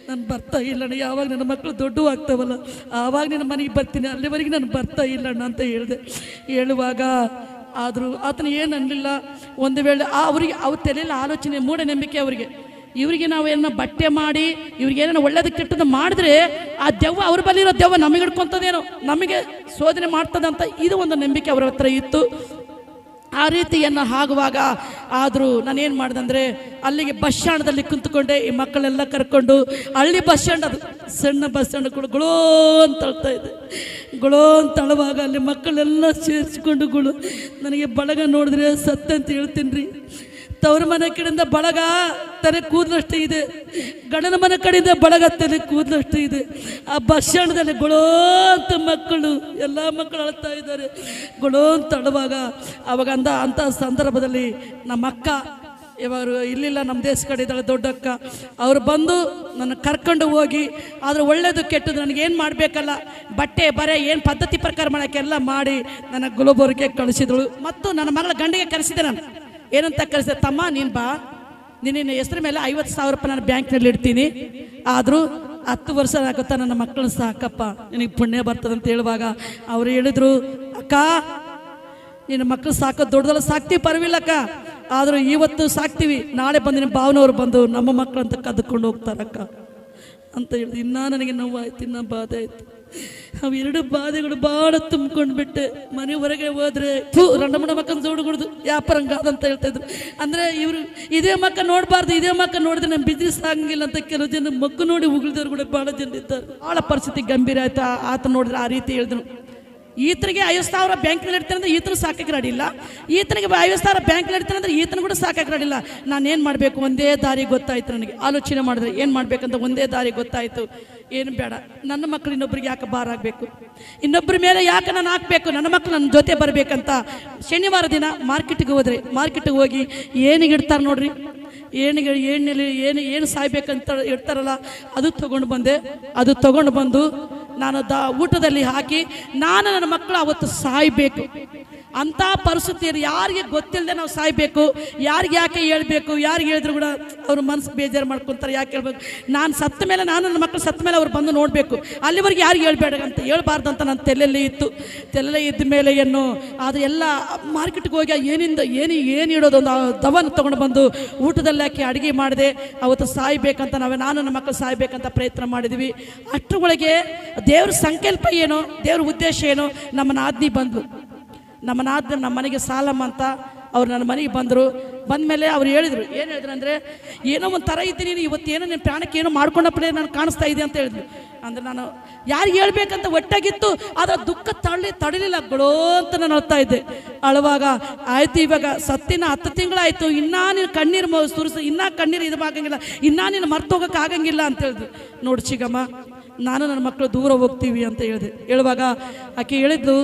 ನಾನು ಬರ್ತಾ ಇಲ್ಲಣ್ಣ, ಯಾವಾಗ ನನ್ನ ಮಕ್ಕಳು ದೊಡ್ಡವು ಆಗ್ತಾವಲ್ಲ ಆವಾಗ ನಿನ್ನ ಮನೆಗೆ ಬರ್ತೀನಿ, ಅಲ್ಲಿವರೆಗೆ ನಾನು ಬರ್ತಾ ಇಲ್ಲಣ್ಣ ಅಂತ ಹೇಳುವಾಗ ಆದರೂ ಆತನ ಏನು ಅನ್ನಲಿಲ್ಲ. ಒಂದು ವೇಳೆ ಅವ್ರ ತಲೆಯಲ್ಲಿ ಆಲೋಚನೆ ಮೂಢನಂಬಿಕೆ ಇವರಿಗೆ ನಾವು ಏನೋ ಬಟ್ಟೆ ಮಾಡಿ ಇವ್ರಿಗೇನೋ ಒಳ್ಳೇದು ಕೆಟ್ಟದ್ದು ಮಾಡಿದ್ರೆ ಆ ದೆವ್ವ ಅವ್ರ ಬಲ್ಲಿರೋ ದೆವ್ವ ನಮಗೆ ಹಿಡ್ಕೊತದೇನೋ, ನಮಗೆ ಶೋಧನೆ ಮಾಡ್ತದೆ ಅಂತ ಇದು ಒಂದು ನಂಬಿಕೆ ಅವ್ರ ಹತ್ರ ಇತ್ತು. ಆ ರೀತಿಯನ್ನು ಆಗುವಾಗ ಆದರೂ ನಾನೇನು ಮಾಡಿದೆ ಅಂದರೆ ಅಲ್ಲಿಗೆ ಬಸ್ ಸ್ಟ್ಯಾಂಡಲ್ಲಿ ಕುಂತ್ಕೊಂಡೆ. ಈ ಮಕ್ಕಳೆಲ್ಲ ಕರ್ಕೊಂಡು ಹಳ್ಳಿ ಬಸ್ ಸ್ಟ್ಯಾಂಡ್, ಅದು ಸಣ್ಣ ಬಸ್ ಸ್ಟ್ಯಾಂಡ್ ಕೂಡ ಗುಳೋ ಅಂತ ಅಳ್ತಾ ಇದೆ. ಗುಳೋ ಅಂತ ಅಳುವಾಗ ಅಲ್ಲಿ ಮಕ್ಕಳೆಲ್ಲ ಸೇರಿಸ್ಕೊಂಡು ನನಗೆ ಬಳಗ ನೋಡಿದ್ರೆ ಸತ್ಯ ಅಂತ ಹೇಳ್ತೀನಿ ರೀ. ತವ್ರ ಮನೆ ಕಡೆಯಿಂದ ಬಳಗ ತಲೆ ಕೂದಲಷ್ಟು ಇದೆ, ಗಂಡನ ಮನೆ ಕಡೆಯಿಂದ ಬಳಗ ತಲೆ ಕೂದಲಷ್ಟು ಇದೆ. ಆ ಬಸ್ ಸ್ಟ್ಯಾಂಡದಲ್ಲಿ ಗುಳೋ ಅಂತ ಮಕ್ಕಳು, ಎಲ್ಲ ಮಕ್ಕಳು ಅಳ್ತಾ ಇದ್ದಾರೆ. ಗುಳೋ ಅಂತ ಅಳುವಾಗ ಅವಾಗ ಅಂಥ ಸಂದರ್ಭದಲ್ಲಿ ನಮ್ಮ ಅಕ್ಕ ಇವರು ಇಲ್ಲಿಲ್ಲ, ನಮ್ಮ ದೇಶ ಕಡೆ ಇದ್ದಾಳೆ ದೊಡ್ಡಕ್ಕ, ಅವರು ಬಂದು ನನ್ನ ಕರ್ಕೊಂಡು ಹೋಗಿ ಆದರೆ ಒಳ್ಳೇದು ಕೆಟ್ಟದ್ದು ನನಗೇನು ಮಾಡಬೇಕಲ್ಲ ಬಟ್ಟೆ ಬರೆ ಏನು ಪದ್ಧತಿ ಪ್ರಕಾರ ಮಾಡೋಕ್ಕೆಲ್ಲ ಮಾಡಿ ನನ್ನ ಗುಲ್ಬರ್ಗಕ್ಕೆ ಕಳಿಸಿದಳು. ಮತ್ತು ನನ್ನ ಮಗಳ ಗಂಡಿಗೆ ಕರೆಸಿದೆ. ನಾನು ಏನಂತ ಕಳಿಸಿದೆ, ತಮ್ಮ ನೀನು ಬಾ, ನಿನ್ನ ಹೆಸರು ಮೇಲೆ 50,000 ರೂಪಾಯಿ ನಾನು ಬ್ಯಾಂಕ್ನಲ್ಲಿ ಇಡ್ತೀನಿ, ಆದರೂ 10 ವರ್ಷ ಆಗುತ್ತಾ ನನ್ನ ಮಕ್ಕಳನ್ನ ಸಾಕಪ್ಪ, ನಿನಗೆ ಪುಣ್ಯ ಬರ್ತದಂತ ಹೇಳುವಾಗ ಅವರು ಹೇಳಿದ್ರು, ಅಕ್ಕ ನಿನ್ನ ಮಕ್ಕಳು ಸಾಕೋದು ದೊಡ್ಡದಲ್ಲ, ಸಾಕ್ತೀವಿ ಪರವಿಲ್ಲಕ್ಕ, ಆದರೂ ಇವತ್ತು ಸಾಕ್ತೀವಿ, ನಾಳೆ ಬಂದು ನಿಮ್ಮ ಭಾವನವ್ರು ಬಂದು ನಮ್ಮ ಮಕ್ಕಳಂತ ಕದ್ದುಕೊಂಡು ಹೋಗ್ತಾರಕ್ಕ ಅಂತ ಹೇಳಿದ್ರು. ಇನ್ನೂ ನನಗೆ ನೋವಾಯ್ತು, ಇನ್ನೂ ಬಾಧೆ ಆಯಿತು. ಅವೆರಡು ಬಾಧೆಗಳು ಭಾಳ ತುಂಬ್ಕೊಂಡು ಬಿಟ್ಟೆ. ಮನೆ ಹೊರಗೆ ಹೋದ್ರೆ ರಂಡಮಣ ಮಕ್ಕನ ಜೋಡುಗುಡ್ದು ವ್ಯಾಪಾರಂಗಾದಂತ ಹೇಳ್ತಾ ಇದ್ರು. ಅಂದರೆ ಇವರು ಇದೇ ಮಕ್ಕ ನೋಡಬಾರ್ದು, ಇದೇ ಮಕ್ಕ ನೋಡಿದ್ರೆ ನಮ್ಮ ಬಿಸ್ನೆಸ್ ಆಗಂಗಿಲ್ಲ ಅಂತ ಕೆಲವು ಜನ ಮಕ್ಕ ನೋಡಿ ಉಗಿಳಿದವ್ರು ಕೂಡ ಭಾಳ ಜನ ಇದ್ದಾರೆ. ಭಾಳ ಪರಿಸ್ಥಿತಿ ಗಂಭೀರ ಆಯ್ತಾ. ಆತ ನೋಡಿದ್ರೆ ಆ ರೀತಿ ಹೇಳಿದ್ರು. ಈತನಿಗೆ 50,000 ಬ್ಯಾಂಕ್ನಲ್ಲಿ ಇಡ್ತಾನೆ ಅಂದರೆ ಈತನು ಸಾಕಕ್ಕೆ ರೆಡಿ ಇಲ್ಲ, ಈತನಿಗೆ 50,000 ಬ್ಯಾಂಕ್ನಲ್ಲಿ ಇಡ್ತಾನೆ ಅಂದರೆ ಈತನ ಕೂಡ ಸಾಕಕ್ಕೆ ರೆಡಿ ಇಲ್ಲ. ನಾನೇನು ಮಾಡಬೇಕು ಒಂದೇ ದಾರಿ ಗೊತ್ತಾಯ್ತು. ನನಗೆ ಆಲೋಚನೆ ಮಾಡಿದ್ರೆ ಏನು ಮಾಡಬೇಕಂತ ಒಂದೇ ದಾರಿ ಗೊತ್ತಾಯಿತು. ಏನು ಬೇಡ, ನನ್ನ ಮಕ್ಕಳು ಇನ್ನೊಬ್ರಿಗೆ ಯಾಕೆ ಭಾರ ಆಗಬೇಕು, ಇನ್ನೊಬ್ಬರ ಮೇಲೆ ಯಾಕೆ ನಾನು ಹಾಕಬೇಕು, ನನ್ನ ಮಕ್ಕಳು ನನ್ನ ಜೊತೆ ಬರಬೇಕಂತ ಶನಿವಾರ ದಿನ ಮಾರ್ಕೆಟಿಗೆ ಹೋದ್ರೆ, ಮಾರ್ಕೆಟಿಗೆ ಹೋಗಿ ಏನಿಗೆ ಇಡ್ತಾರೆ ನೋಡ್ರಿ, ಎಣ್ಣೆಲಿ ಏನು ಸಾಯ್ಬೇಕಂತ ಇಡ್ತಾರಲ್ಲ ಅದು ತೊಗೊಂಡು ಬಂದೆ. ಅದು ತೊಗೊಂಡು ಬಂದು ನಾನು ಊಟದಲ್ಲಿ ಹಾಕಿ ನಾನು ನನ್ನ ಮಕ್ಕಳು ಅವತ್ತು ಸಾಯ್ಬೇಕು ಅಂಥ ಪರಿಸ್ಥಿತಿಯಲ್ಲಿ ಯಾರಿಗೆ ಗೊತ್ತಿಲ್ಲದೆ ನಾವು ಸಾಯ್ಬೇಕು. ಯಾರಿಗೆ ಯಾಕೆ ಹೇಳ್ಬೇಕು, ಯಾರಿಗೆ ಹೇಳಿದ್ರು ಕೂಡ ಅವ್ರ ಮನಸ್ಸು ಬೇಜಾರು ಮಾಡ್ಕೊತಾರೆ. ಯಾಕೆ ಹೇಳ್ಬೇಕು, ನಾನು ಸತ್ತ ಮೇಲೆ, ನಾನು ನನ್ನ ಮಕ್ಕಳು ಸತ್ತ ಮೇಲೆ ಅವ್ರು ಬಂದು ನೋಡಬೇಕು, ಅಲ್ಲಿವರೆಗೆ ಯಾರಿಗೆ ಹೇಳ್ಬೇಡ ಅಂತ ಹೇಳ್ಬಾರ್ದು ಅಂತ ನನ್ನ ತಲೆಯಲ್ಲಿ ಇತ್ತು. ತಲೆಯಲ್ಲೇ ಇದ್ದ ಮೇಲೆ ಏನು ಅದು ಎಲ್ಲ ಮಾರ್ಕೆಟ್ಗೆ ಹೋಗಿ ಏನು ಇಡೋದು ಒಂದು ದವನ ತೊಗೊಂಡು ಬಂದು ಊಟದಲ್ಲಿ ಹಾಕಿ ಅಡುಗೆ ಮಾಡಿದೆ. ಅವತ್ತು ಸಾಯ್ಬೇಕಂತ ನಾನು ನನ್ನ ಮಕ್ಕಳು ಸಾಯ್ಬೇಕಂತ ಪ್ರಯತ್ನ ಮಾಡಿದ್ವಿ. ಅಷ್ಟರೊಳಗೆ ದೇವ್ರ ಸಂಕಲ್ಪ ಏನೋ, ದೇವ್ರ ಉದ್ದೇಶ ಏನೋ, ನಮ್ಮ ನಾದ್ನಿ ಬಂದ್ಲು. ನಮ್ಮ ಮನೆಗೆ ಸಾಲಮ್ಮ ಅಂತ ಅವ್ರು ನನ್ನ ಮನೆಗೆ ಬಂದರು. ಬಂದಮೇಲೆ ಅವ್ರು ಹೇಳಿದರು, ಏನು ಹೇಳಿದ್ರು ಅಂದರೆ, ಏನೋ ಒಂದು ಥರ ಇದ್ದೀನಿ, ಇವತ್ತೇನೋ ನಿಮ್ಮ ಪ್ರಾಣಕ್ಕೆ ಏನೋ ಮಾಡ್ಕೊಂಡಪ್ಪಲೇ ನಾನು ಕಾಣಿಸ್ತಾ ಇದೆ ಅಂತ ಹೇಳಿದ್ರು. ಅಂದರೆ ನಾನು ಯಾರಿಗೆ ಹೇಳ್ಬೇಕಂತ ಒಟ್ಟಾಗಿತ್ತು, ಅದರ ದುಃಖ ತಡಲಿಲ್ಲ, ಬಿಡೋ ಅಂತ ನಾನು ಅಳ್ತಾ ಇದ್ದೆ. ಅಳುವಾಗ ಆಯಿತು, ಇವಾಗ ಸತ್ತಿನ 10 ತಿಂಗಳಾಯಿತು, ಇನ್ನೂ ನೀನು ಕಣ್ಣೀರು ಸುರಿಸು, ಇನ್ನೂ ಕಣ್ಣೀರು ಇದು ಆಗಂಗಿಲ್ಲ, ಇನ್ನೂ ನೀನು ಮರ್ತು ಹೋಗೋಕೆ ಆಗಂಗಿಲ್ಲ ಅಂತ ಹೇಳಿದ್ರು. ನೋಡಿ ಚಿಗಮ್ಮ, ನಾನು ನನ್ನ ಮಕ್ಕಳು ದೂರ ಹೋಗ್ತೀವಿ ಅಂತ ಹೇಳಿದೆ. ಹೇಳುವಾಗ ಆಕೆ ಹೇಳಿದ್ಲು,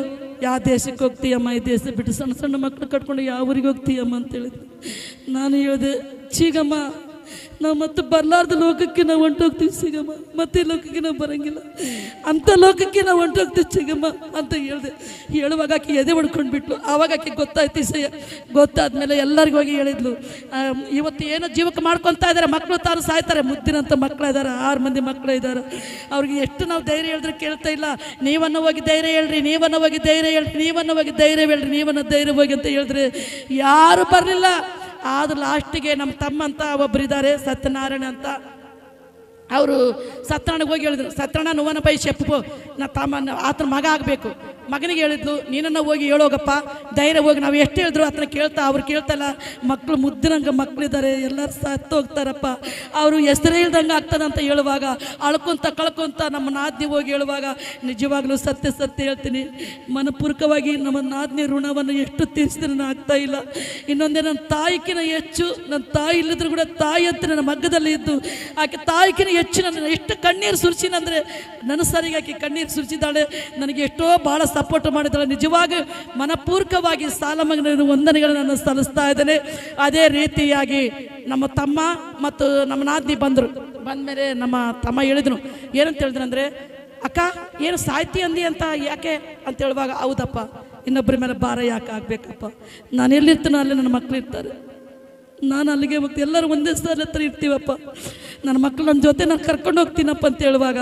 ಯಾವ ದೇಶಕ್ಕೆ ಹೋಗ್ತೀಯಮ್ಮ, ಈ ದೇಶ ಬಿಟ್ಟು ಸಣ್ಣ ಸಣ್ಣ ಮಕ್ಕಳು ಕಟ್ಕೊಂಡು ಯಾವ ಊರಿಗೆ ಹೋಗ್ತೀಯಮ್ಮ ಅಂತ ಹೇಳಿದ್ರು. ನಾನು ಹೇಳಿದೆ, ಚಿಗಮ್ಮ ನಾವು ಮತ್ತೆ ಬರಲಾರ್ದ ಲೋಕಕ್ಕೆ ನಾವು ಹೊಂಟೋಗ್ತೀವಿ ಸಿಗಮ್ಮ, ಮತ್ತೆ ಲೋಕಕ್ಕೆ ನಾವು ಬರೋಂಗಿಲ್ಲ, ಅಂಥ ಲೋಕಕ್ಕೆ ನಾವು ಹೊಂಟೋಗ್ತೀವಿ ಚಿಗಮ್ಮ ಅಂತ ಹೇಳಿದೆ. ಹೇಳುವಾಗ ಆಕೆ ಎದೆ ಹೊಡ್ಕೊಂಡು ಬಿಟ್ಲು. ಆವಾಗ ಆಕೆ ಗೊತ್ತಾಯ್ತು ಸಹ. ಗೊತ್ತಾದ್ಮೇಲೆ ಎಲ್ಲರಿಗೂ ಹೋಗಿ ಹೇಳಿದ್ಲು, ಇವತ್ತು ಏನೋ ಜೀವಕ್ಕೆ ಮಾಡ್ಕೊತಾ ಇದ್ದಾರೆ, ಮಕ್ಕಳು ತಾನು ಸಾಯ್ತಾರೆ, ಮುದ್ದಿನಂಥ ಮಕ್ಕಳು ಇದ್ದಾರೆ, 6 ಮಂದಿ ಮಕ್ಕಳು ಇದ್ದಾರೆ. ಅವ್ರಿಗೆ ಎಷ್ಟು ನಾವು ಧೈರ್ಯ ಹೇಳಿದ್ರೆ ಕೇಳ್ತಾ ಇಲ್ಲ. ನೀವನ್ನು ಹೋಗಿ ಧೈರ್ಯ ಹೇಳ್ರಿ, ನೀವನ್ನು ಹೋಗಿ ಧೈರ್ಯ ಹೇಳ್ರಿ, ನೀವನ್ನು ಹೋಗಿ ಧೈರ್ಯ ಹೇಳ್ರಿ, ನೀವನ್ನು ಧೈರ್ಯ ಹೋಗಿ ಅಂತ ಹೇಳಿದ್ರೆ ಯಾರು ಬರಲಿಲ್ಲ. ಆದ್ರೆ ಲಾಸ್ಟಿಗೆ ನಮ್ಮ ತಮ್ಮ ಅಂತ ಒಬ್ಬರಿದ್ದಾರೆ, ಸತ್ಯನಾರಾಯಣ ಅಂತ, ಅವರು ಸತ್ಯನಾರಾಯಣಗೆ ಹೋಗಿ ಹೇಳಿದ್ರು, ಸತ್ಯನಾರಾಯಣ ನೋವನ ಬೈ ಶೆಪ್ಪು ನಾ ತಮ್ಮ ಆತನ ಮಗ ಆಗಬೇಕು. ಮಗನಿಗೆ ಹೇಳಿದ್ಲು, ನೀನನ್ನು ಹೋಗಿ ಹೇಳೋಗಪ್ಪ, ಧೈರ್ಯ ಹೋಗಿ. ನಾವು ಎಷ್ಟು ಹೇಳಿದ್ರು ಆತನ ಕೇಳ್ತಾ, ಅವ್ರು ಕೇಳ್ತಲ್ಲ. ಮಕ್ಕಳು ಮುದ್ದಿನಂಗೆ ಮಕ್ಕಳಿದ್ದಾರೆ, ಎಲ್ಲರೂ ಸತ್ತು ಹೋಗ್ತಾರಪ್ಪ, ಅವರು ಹೆಸರೇ ಇಲ್ದಂಗೆ ಆಗ್ತದೆ ಅಂತ ಹೇಳುವಾಗ ಕಳ್ಕೊಂತ ನಮ್ಮ ನಾದ್ನಿ ಹೋಗಿ ಹೇಳುವಾಗ ನಿಜವಾಗ್ಲೂ ಸತ್ಯ ಹೇಳ್ತೀನಿ, ಮನಪೂರ್ವಕವಾಗಿ ನಮ್ಮ ನಾದ್ನಿ ಋಣವನ್ನು ಎಷ್ಟು ತೀರಿಸಿದ್ರೆ ನಾನು ಆಗ್ತಾ ಇಲ್ಲ. ಇನ್ನೊಂದೇ ನನ್ನ ತಾಯಿಕಿನ ಹೆಚ್ಚು, ನನ್ನ ತಾಯಿ ಇಲ್ಲದ್ರು ಕೂಡ ತಾಯಿ ಅಂತ ನನ್ನ ಮಗ್ಗದಲ್ಲಿ ಇದ್ದು ಆಕೆ ತಾಯಿಕಿನ ಹೆಚ್ಚು ನನ್ನ ಎಷ್ಟು ಕಣ್ಣೀರು ಸುರಿಸಿನಂದರೆ ನನ್ನ ಸರಿಗೆ ಆಕೆ ಕಣ್ಣೀರು ಸುರಿಸಿದ್ದಾಳೆ. ನನಗೆ ಎಷ್ಟೋ ಭಾಳ ಸಪೋರ್ಟ್ ಮಾಡಿದ್ದಾಳೆ. ನಿಜವಾಗಿ ಮನಪೂರ್ವಕವಾಗಿ ಸಾಲಮ್ಮನ ವಂದನೆಗಳನ್ನು ನಾನು ಸಲ್ಲಿಸ್ತಾ ಇದ್ದೇನೆ. ಅದೇ ರೀತಿಯಾಗಿ ನಮ್ಮ ತಮ್ಮ ಮತ್ತು ನಮ್ಮ ನಾದ್ನಿ ಬಂದಮೇಲೆ ನಮ್ಮ ತಮ್ಮ ಹೇಳಿದ್ರು, ಏನಂತ ಹೇಳಿದ್ರು ಅಂದರೆ, ಅಕ್ಕ ಏನು ಸಾಯ್ತಿ ಅಂದಿ ಅಂತ ಯಾಕೆ ಅಂತ ಹೇಳುವಾಗ, ಹೌದಪ್ಪ, ಇನ್ನೊಬ್ಬರ ಮೇಲೆ ಭಾರ ಯಾಕೆ ಆಗಬೇಕಪ್ಪ, ನಾನು ಎಲ್ಲಿರ್ತೀನೋ ಅಲ್ಲಿ ನನ್ನ ಮಕ್ಕಳು ಇರ್ತಾರೆ, ನಾನು ಅಲ್ಲಿಗೆ ಹೋಗ್ತೀನಿ, ಎಲ್ಲರೂ ಒಂದೇ ಸ್ಥಳ ಹತ್ರ ಇರ್ತೀವಪ್ಪ, ನನ್ನ ಮಕ್ಕಳು ನನ್ನ ಜೊತೆ ನಾನು ಕರ್ಕೊಂಡು ಹೋಗ್ತೀನಪ್ಪ ಅಂತ ಹೇಳುವಾಗ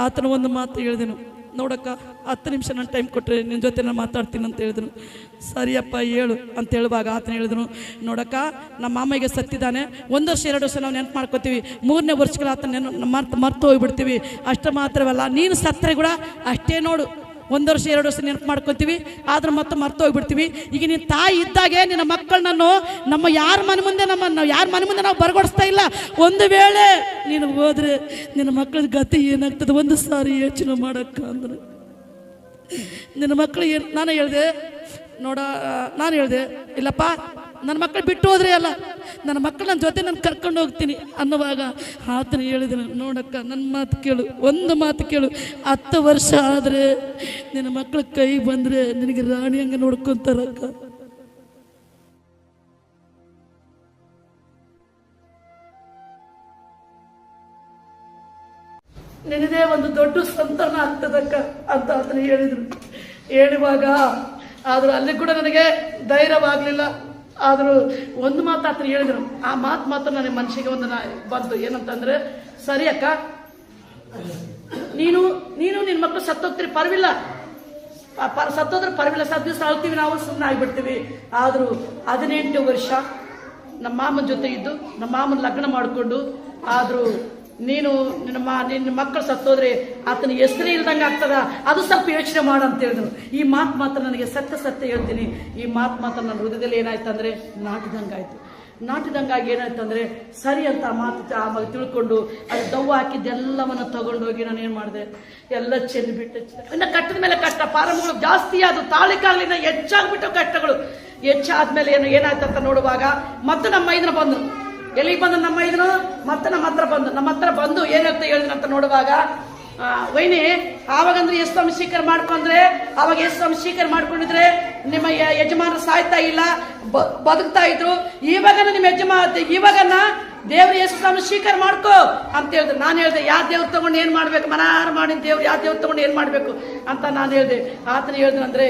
ಆತನ ಒಂದು ಮಾತು ಹೇಳಿದೆನು, ನೋಡಕ್ಕ 10 ನಿಮಿಷ ನಾನು ಟೈಮ್ ಕೊಟ್ಟರೆ ನಿನ್ನ ಜೊತೆ ನಾನು ಮಾತಾಡ್ತೀನಿ ಅಂತ ಹೇಳಿದ್ರು. ಸರಿಯಪ್ಪ ಹೇಳು ಅಂತ ಹೇಳುವಾಗ ಆತನ ಹೇಳಿದ್ರು, ನೋಡಕ್ಕ ನಮ್ಮ ಮಾಮಗೆ ಸತ್ತಿದ್ದಾನೆ, 1 ವರ್ಷ 2 ವರ್ಷ ನಾವು ನೆನಪು ಮಾಡ್ಕೋತೀವಿ, 3ನೇ ವರ್ಷಗಳ ಆತನ ಮರ್ತು ಹೋಗ್ಬಿಡ್ತೀವಿ. ಅಷ್ಟು ಮಾತ್ರವಲ್ಲ, ನೀನು ಸತ್ತರೆ ಕೂಡ ಅಷ್ಟೇ ನೋಡು, 1 ವರ್ಷ 2 ವರ್ಷ ನೆನಪು ಮಾಡ್ಕೊತೀವಿ, ಆದ್ರೆ ಮತ್ತೆ ಮರ್ತು ಹೋಗ್ಬಿಡ್ತೀವಿ. ಈಗ ನಿನ್ನ ತಾಯಿ ಇದ್ದಾಗೆ ನಿನ್ನ ಮಕ್ಕಳನ್ನು ನಮ್ಮ ಯಾರ ಮನೆ ಮುಂದೆ ನಾವು ಬರಗೊಡಿಸ್ತಾ ಇಲ್ಲ. ಒಂದು ವೇಳೆ ನೀನು ಹೋದ್ರೆ ನಿನ್ನ ಮಕ್ಕಳ ಗತಿ ಏನಾಗ್ತದೆ ಒಂದು ಸಾರಿ ಯೋಚನೆ ಮಾಡಕ್ಕ ಅಂದ್ರೆ ನಿನ್ನ ಮಕ್ಕಳಿಗೆ ನಾನು ಹೇಳಿದೆ ಇಲ್ಲಪ್ಪ ನನ್ನ ಮಕ್ಕಳು ಬಿಟ್ಟು ಹೋದ್ರೆ ಅಲ್ಲ, ನನ್ನ ಮಕ್ಕಳು ನನ್ನ ಜೊತೆ ನಾನು ಕರ್ಕೊಂಡು ಹೋಗ್ತೀನಿ ಅನ್ನುವಾಗ ಆತನ ಹೇಳಿದ್ರು, ನೋಡಕ್ಕ ನನ್ನ ಮಾತು ಕೇಳು, ಒಂದು ಮಾತು ಕೇಳು, 10 ವರ್ಷ ಆದರೆ ನಿನ್ನ ಮಕ್ಕಳ ಕೈ ಬಂದರೆ ನಿನಗೆ ರಾಣಿ ಹಂಗೆ ನೋಡ್ಕೊತಾರಕ್ಕ. ನಿನದೇ ಒಂದು ದೊಡ್ಡ ಸಂತಾನ ಆಗ್ತದಕ್ಕ ಅಂತ ಆತನ ಹೇಳುವಾಗ ಆದರೂ ಅಲ್ಲಿ ಕೂಡ ನನಗೆ ಧೈರ್ಯವಾಗಲಿಲ್ಲ. ಆದರೂ ಒಂದು ಮಾತು ಆತನ ಹೇಳಿದ್ರು, ಆ ಮಾತು ನನಗೆ ಮನಸ್ಸಿಗೆ ಒಂದು ಬಂತು. ಏನಂತಂದ್ರೆ, ಸರಿ ಅಕ್ಕ, ನೀನು ನಿನ್ನ ಮಕ್ಕಳು ಸತ್ತೋಗ್ತೀರಿ, ಪರವಿಲ್ಲ, ಸತ್ತೋದ್ರೆ ಪರವಿಲ್ಲ, ಸತ್ ದಿವಸ ಅಳ್ತೀವಿ, ನಾವು ಸುಮ್ಮನೆ ಆಗಿಬಿಡ್ತೀವಿ. ಆದರೂ 18 ವರ್ಷ ನಮ್ಮ ಮಾಮನ ಜೊತೆ ಇದ್ದು ನಮ್ಮ ಮಾಮನ ಲಗ್ನ ಮಾಡಿಕೊಂಡು, ಆದರೂ ನಿನ್ನ ಮಕ್ಕಳು ಸತ್ತೋದ್ರೆ ಆತನ ಹೆಸರೇ ಇಲ್ದಂಗೆ ಆಗ್ತದ, ಅದು ಸ್ವಲ್ಪ ಯೋಚನೆ ಮಾಡು ಅಂತ ಹೇಳಿದ್ರು. ಈ ಮಾತ್ರ ನನಗೆ ಸತ್ಯ ಹೇಳ್ತೀನಿ. ಈ ಮಾತ್ರ ನನ್ನ ಹೃದಯದಲ್ಲಿ ಏನಾಯ್ತಂದ್ರೆ ನಾಟಿದಂಗಾಗಿ ಏನಾಯ್ತಂದ್ರೆ, ಸರಿ ಅಂತ ಆ ಮಾತು ತಿಳ್ಕೊಂಡು ಅದು ದವ್ವ ಹಾಕಿದ್ದೆಲ್ಲವನ್ನು ತಗೊಂಡೋಗಿ ನಾನು ಏನು ಮಾಡಿದೆ, ಎಲ್ಲ ಚೆಂದ್ಬಿಟ್ಟು ಇನ್ನು ಕಟ್ಟದ ಮೇಲೆ ಕಟ್ಟ ಪ್ರಾರಂಭಗಳು ಜಾಸ್ತಿ ಆದವು, ತಾಳಿಕಾಗಲಿಂದ ಹೆಚ್ಚಾಗ್ಬಿಟ್ಟು ಕಟ್ಟಗಳು. ಹೆಚ್ಚಾದ್ಮೇಲೆ ಏನಾಯ್ತಂತ ನೋಡುವಾಗ ಮತ್ತೆ ನಮ್ಮ ಮೈದನ ಬಂದ್ರು. ಎಲ್ಲಿಗೆ ಬಂದು ನಮ್ಮ ಇದನ್ನು ಮತ್ತೆ ನಮ್ಮ ಹತ್ರ ಬಂದು ಏನಾಗ್ತಾ ಹೇಳಿದ್ರಂತ ನೋಡುವಾಗ, ವೈನಿ ಆವಾಗಂದ್ರೆ ಎಷ್ಟು ಸ್ವಾಮಿ ಸ್ವೀಕಾರ ಮಾಡ್ಕೊಂಡ್ರೆ, ಅವಾಗ ಎಷ್ಟು ಸ್ವಾಮಿ ಸ್ವೀಕಾರ ಮಾಡ್ಕೊಂಡಿದ್ರೆ ನಿಮ್ಮ ಯಜಮಾನರು ಸಾಯ್ತಾ ಇಲ್ಲ, ಬದುಕ್ತಾ ಇದ್ರು. ಇವಾಗನ್ನ ದೇವ್ರು ಎಷ್ಟು ಸ್ವಾಮಿ ಸ್ವೀಕಾರ ಮಾಡ್ಕೋ ಅಂತ ಹೇಳಿದ್ರು. ನಾನು ಹೇಳಿದೆ, ಯಾವ ದೇವ್ರು ತಗೊಂಡು ಏನ್ ಮಾಡ್ಬೇಕು, ಮನಾರ ಮಾಡಿದ ದೇವ್ರು ಯಾವ ದೇವ್ರು ತಗೊಂಡು ಏನ್ ಮಾಡ್ಬೇಕು ಅಂತ ನಾನು ಹೇಳಿದೆ. ಆತನ ಹೇಳಿದ್ರಂದ್ರೆ,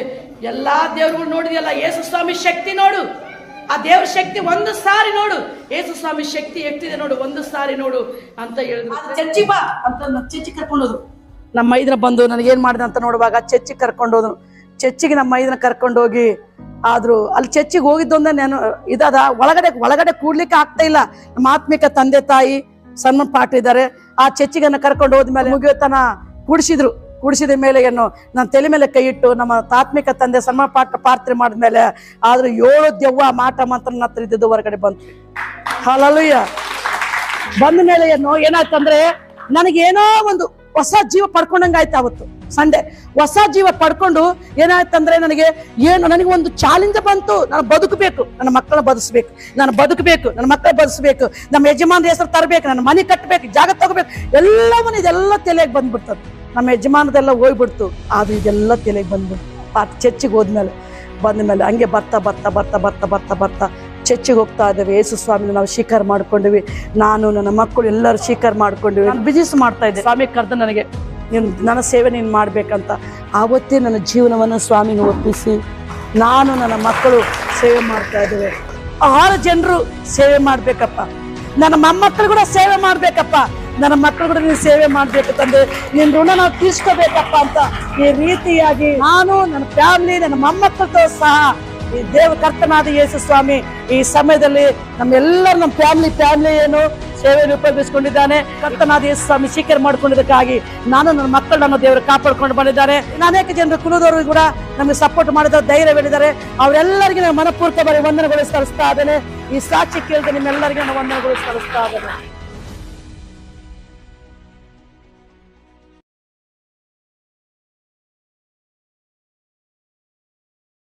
ಎಲ್ಲಾ ದೇವ್ರುಗಳು ನೋಡಿದೆಯಲ್ಲ, ಯೇಸು ಸ್ವಾಮಿ ಶಕ್ತಿ ನೋಡು, ಆ ದೇವ್ರ ಶಕ್ತಿ ಒಂದು ಸಾರಿ ನೋಡು, ಯೇಸು ಸ್ವಾಮಿ ಶಕ್ತಿ ಎಷ್ಟಿದೆ ನೋಡು, ಒಂದು ಸಾರಿ ನೋಡು ಅಂತ ಹೇಳಿದ್ರು. ಚರ್ಚಿ ಬಾ ಅಂತ ಚರ್ಚಿ ಕರ್ಕೊಂಡೋದ್ರು. ನಮ್ಮ ಮೈದನ ಬಂದು ನನಗೇನ್ ಮಾಡಿದೆ ಅಂತ ನೋಡುವಾಗ ಚರ್ಚಿಗೆ ಕರ್ಕೊಂಡೋದ್ರು. ಚರ್ಚಿಗೆ ನಮ್ಮ ಮೈದನ ಕರ್ಕೊಂಡೋಗಿ, ಆದ್ರೂ ಅಲ್ಲಿ ಚರ್ಚಿಗೆ ಹೋಗಿದ್ದೊಂದ ನಾನು ಇದಾದ ಒಳಗಡೆ ಕೂಡ್ಲಿಕ್ಕೆ ಆಗ್ತಾ ಇಲ್ಲ. ನಮ್ಮ ಆತ್ಮಿಕ ತಂದೆ ತಾಯಿ ಸನ್ಮಾನ ಪಾಠ ಇದ್ದಾರೆ. ಆ ಚರ್ಚಿಗನ್ನ ಕರ್ಕೊಂಡು ಹೋದ್ಮೇಲೆ ಮುಗಿಯೋತನ ಕೂಡಿಸಿದ ಮೇಲೆ ನನ್ನ ತಲೆ ಮೇಲೆ ಕೈ ಇಟ್ಟು ನಮ್ಮ ತಾತ್ಮಿಕ ತಂದೆ ಸನ್ಮಾನ ಪಾತ್ರೆ ಮಾಡಿದ್ಮೇಲೆ ಆದ್ರೂ 7 ದೆವ್ವ ಮಾಟ ಮಂತ್ರ ಹತ್ರ ಇದ್ದಿದ್ದು ಹೊರಗಡೆ ಬಂತು. ಹಲ್ಲೆಲೂಯಾ. ಬಂದ ಮೇಲೆ ಏನಾಯ್ತಂದ್ರೆ, ನನಗೇನೋ ಒಂದು ಹೊಸ ಜೀವ ಪಡ್ಕೊಂಡಂಗಾಯ್ತು. ಅವತ್ತು ಸಂಡೆ ಹೊಸ ಜೀವ ಪಡ್ಕೊಂಡು ಏನಾಯ್ತಂದ್ರೆ, ನನಗೆ ಒಂದು ಚಾಲೆಂಜ್ ಬಂತು. ನಾನು ಬದುಕಬೇಕು, ನನ್ನ ಮಕ್ಕಳ ಬದುಕಬೇಕು, ನನ್ನ ಮಕ್ಕಳ ಬದುಕಬೇಕು, ನಮ್ಮ ಯಜಮಾನ ಹೆಸರು ತರಬೇಕು, ನನ್ನ ಮನೆ ಕಟ್ಟಬೇಕು, ಜಾಗ ತಗೋಬೇಕು, ಎಲ್ಲವನ್ನ ಇದೆಲ್ಲ ತಲೆಗೆ ಬಂದ್ಬಿಡ್ತದೆ. ನಮ್ಮ ಯಜಮಾನದೆಲ್ಲ ಹೋಗ್ಬಿಡ್ತು, ಆದ್ರೆ ಇದೆಲ್ಲ ತಲೆಗೆ ಬಂದ್ಬಿಡ್ತು. ಚರ್ಚಿಗೆ ಬಂದ ಮೇಲೆ ಹಂಗೆ ಬರ್ತಾ ಚರ್ಚಿಗೆ ಹೋಗ್ತಾ ಇದ್ದೇವೆ. ಯೇಸು ಸ್ವಾಮಿನ ನಾವು ಸ್ವೀಕಾರ ಮಾಡ್ಕೊಂಡಿವಿ. ನಾನು ನನ್ನ ಮಕ್ಕಳು ಎಲ್ಲರೂ ಸ್ವೀಕಾರ ಮಾಡ್ಕೊಂಡಿವಿ. ನಾನು ಬಿಸಿನೆಸ್ ಮಾಡ್ತಾ ಇದ್ದೆ. ಸ್ವಾಮಿ ಕರೆದು ನನಗೆ, ನನ್ನ ಸೇವೆ ನೀನು ಮಾಡ್ಬೇಕಂತ. ಆವತ್ತೇ ನನ್ನ ಜೀವನವನ್ನು ಸ್ವಾಮಿನ ಒಪ್ಪಿಸಿ ನಾನು ನನ್ನ ಮಕ್ಕಳು ಸೇವೆ ಮಾಡ್ತಾ ಇದ್ದೇವೆ. 6 ಜನರು ಸೇವೆ ಮಾಡ್ಬೇಕಪ್ಪ, ನನ್ನ ಮೊಮ್ಮಕ್ಕಳು ಕೂಡ ಸೇವೆ ಮಾಡ್ಬೇಕಪ್ಪ, ನನ್ನ ಮಕ್ಕಳು ಕೂಡ ನೀನು ಸೇವೆ ಮಾಡ್ಬೇಕು ತಂದೆ, ನಿನ್ನ ಋಣ ನಾವು ತೀರ್ಸ್ಕೋಬೇಕಪ್ಪ ಅಂತ ಈ ರೀತಿಯಾಗಿ ನಾನು, ನನ್ನ ಫ್ಯಾಮಿಲಿ, ನನ್ನ ಮೊಮ್ಮಕ್ಕಳతో ಸಹ ಈ ಕರ್ತನಾದ ಯೇಸು ಸ್ವಾಮಿ ಈ ಸಮಯದಲ್ಲಿ ನಮ್ಮೆಲ್ಲರೂ ನಮ್ಮ ಫ್ಯಾಮಿಲಿ ಏನು ಸೇವೆಯನ್ನು ಉಪಯೋಗಿಸ್ಕೊಂಡಿದ್ದಾನೆ. ಕರ್ತನಾದ ಯೇಸು ಸ್ವಾಮಿ ಸ್ವೀಕಾರ ಮಾಡ್ಕೊಂಡಿದ್ದಕ್ಕಾಗಿ ನಾನು, ನನ್ನ ಮಕ್ಕಳನ್ನು ದೇವರು ಕಾಪಾಡ್ಕೊಂಡು ಬಂದಿದ್ದಾರೆ. ಅನೇಕ ಜನರು ಕುಲದವರು ಕೂಡ ನಮಗೆ ಸಪೋರ್ಟ್ ಮಾಡಿದ ಧೈರ್ಯ ಹೇಳಿದ್ದಾರೆ. ಅವರೆಲ್ಲರಿಗೆ ನಾನು ಮನಪೂರ್ವಕ ವಂದನೆಗಳು ಸಲ್ಲಿಸ್ತಾ ಇದ್ದೇನೆ. ಈ ಸಾಕ್ಷಿ ಕೇಳಿದ ನಿಮ್ಮೆಲ್ಲರಿಗೆ ನಾನು ವಂದನೆಗಳು ಸಲ್ಲಿಸ್ತಾ ಇದ್ದೇನೆ.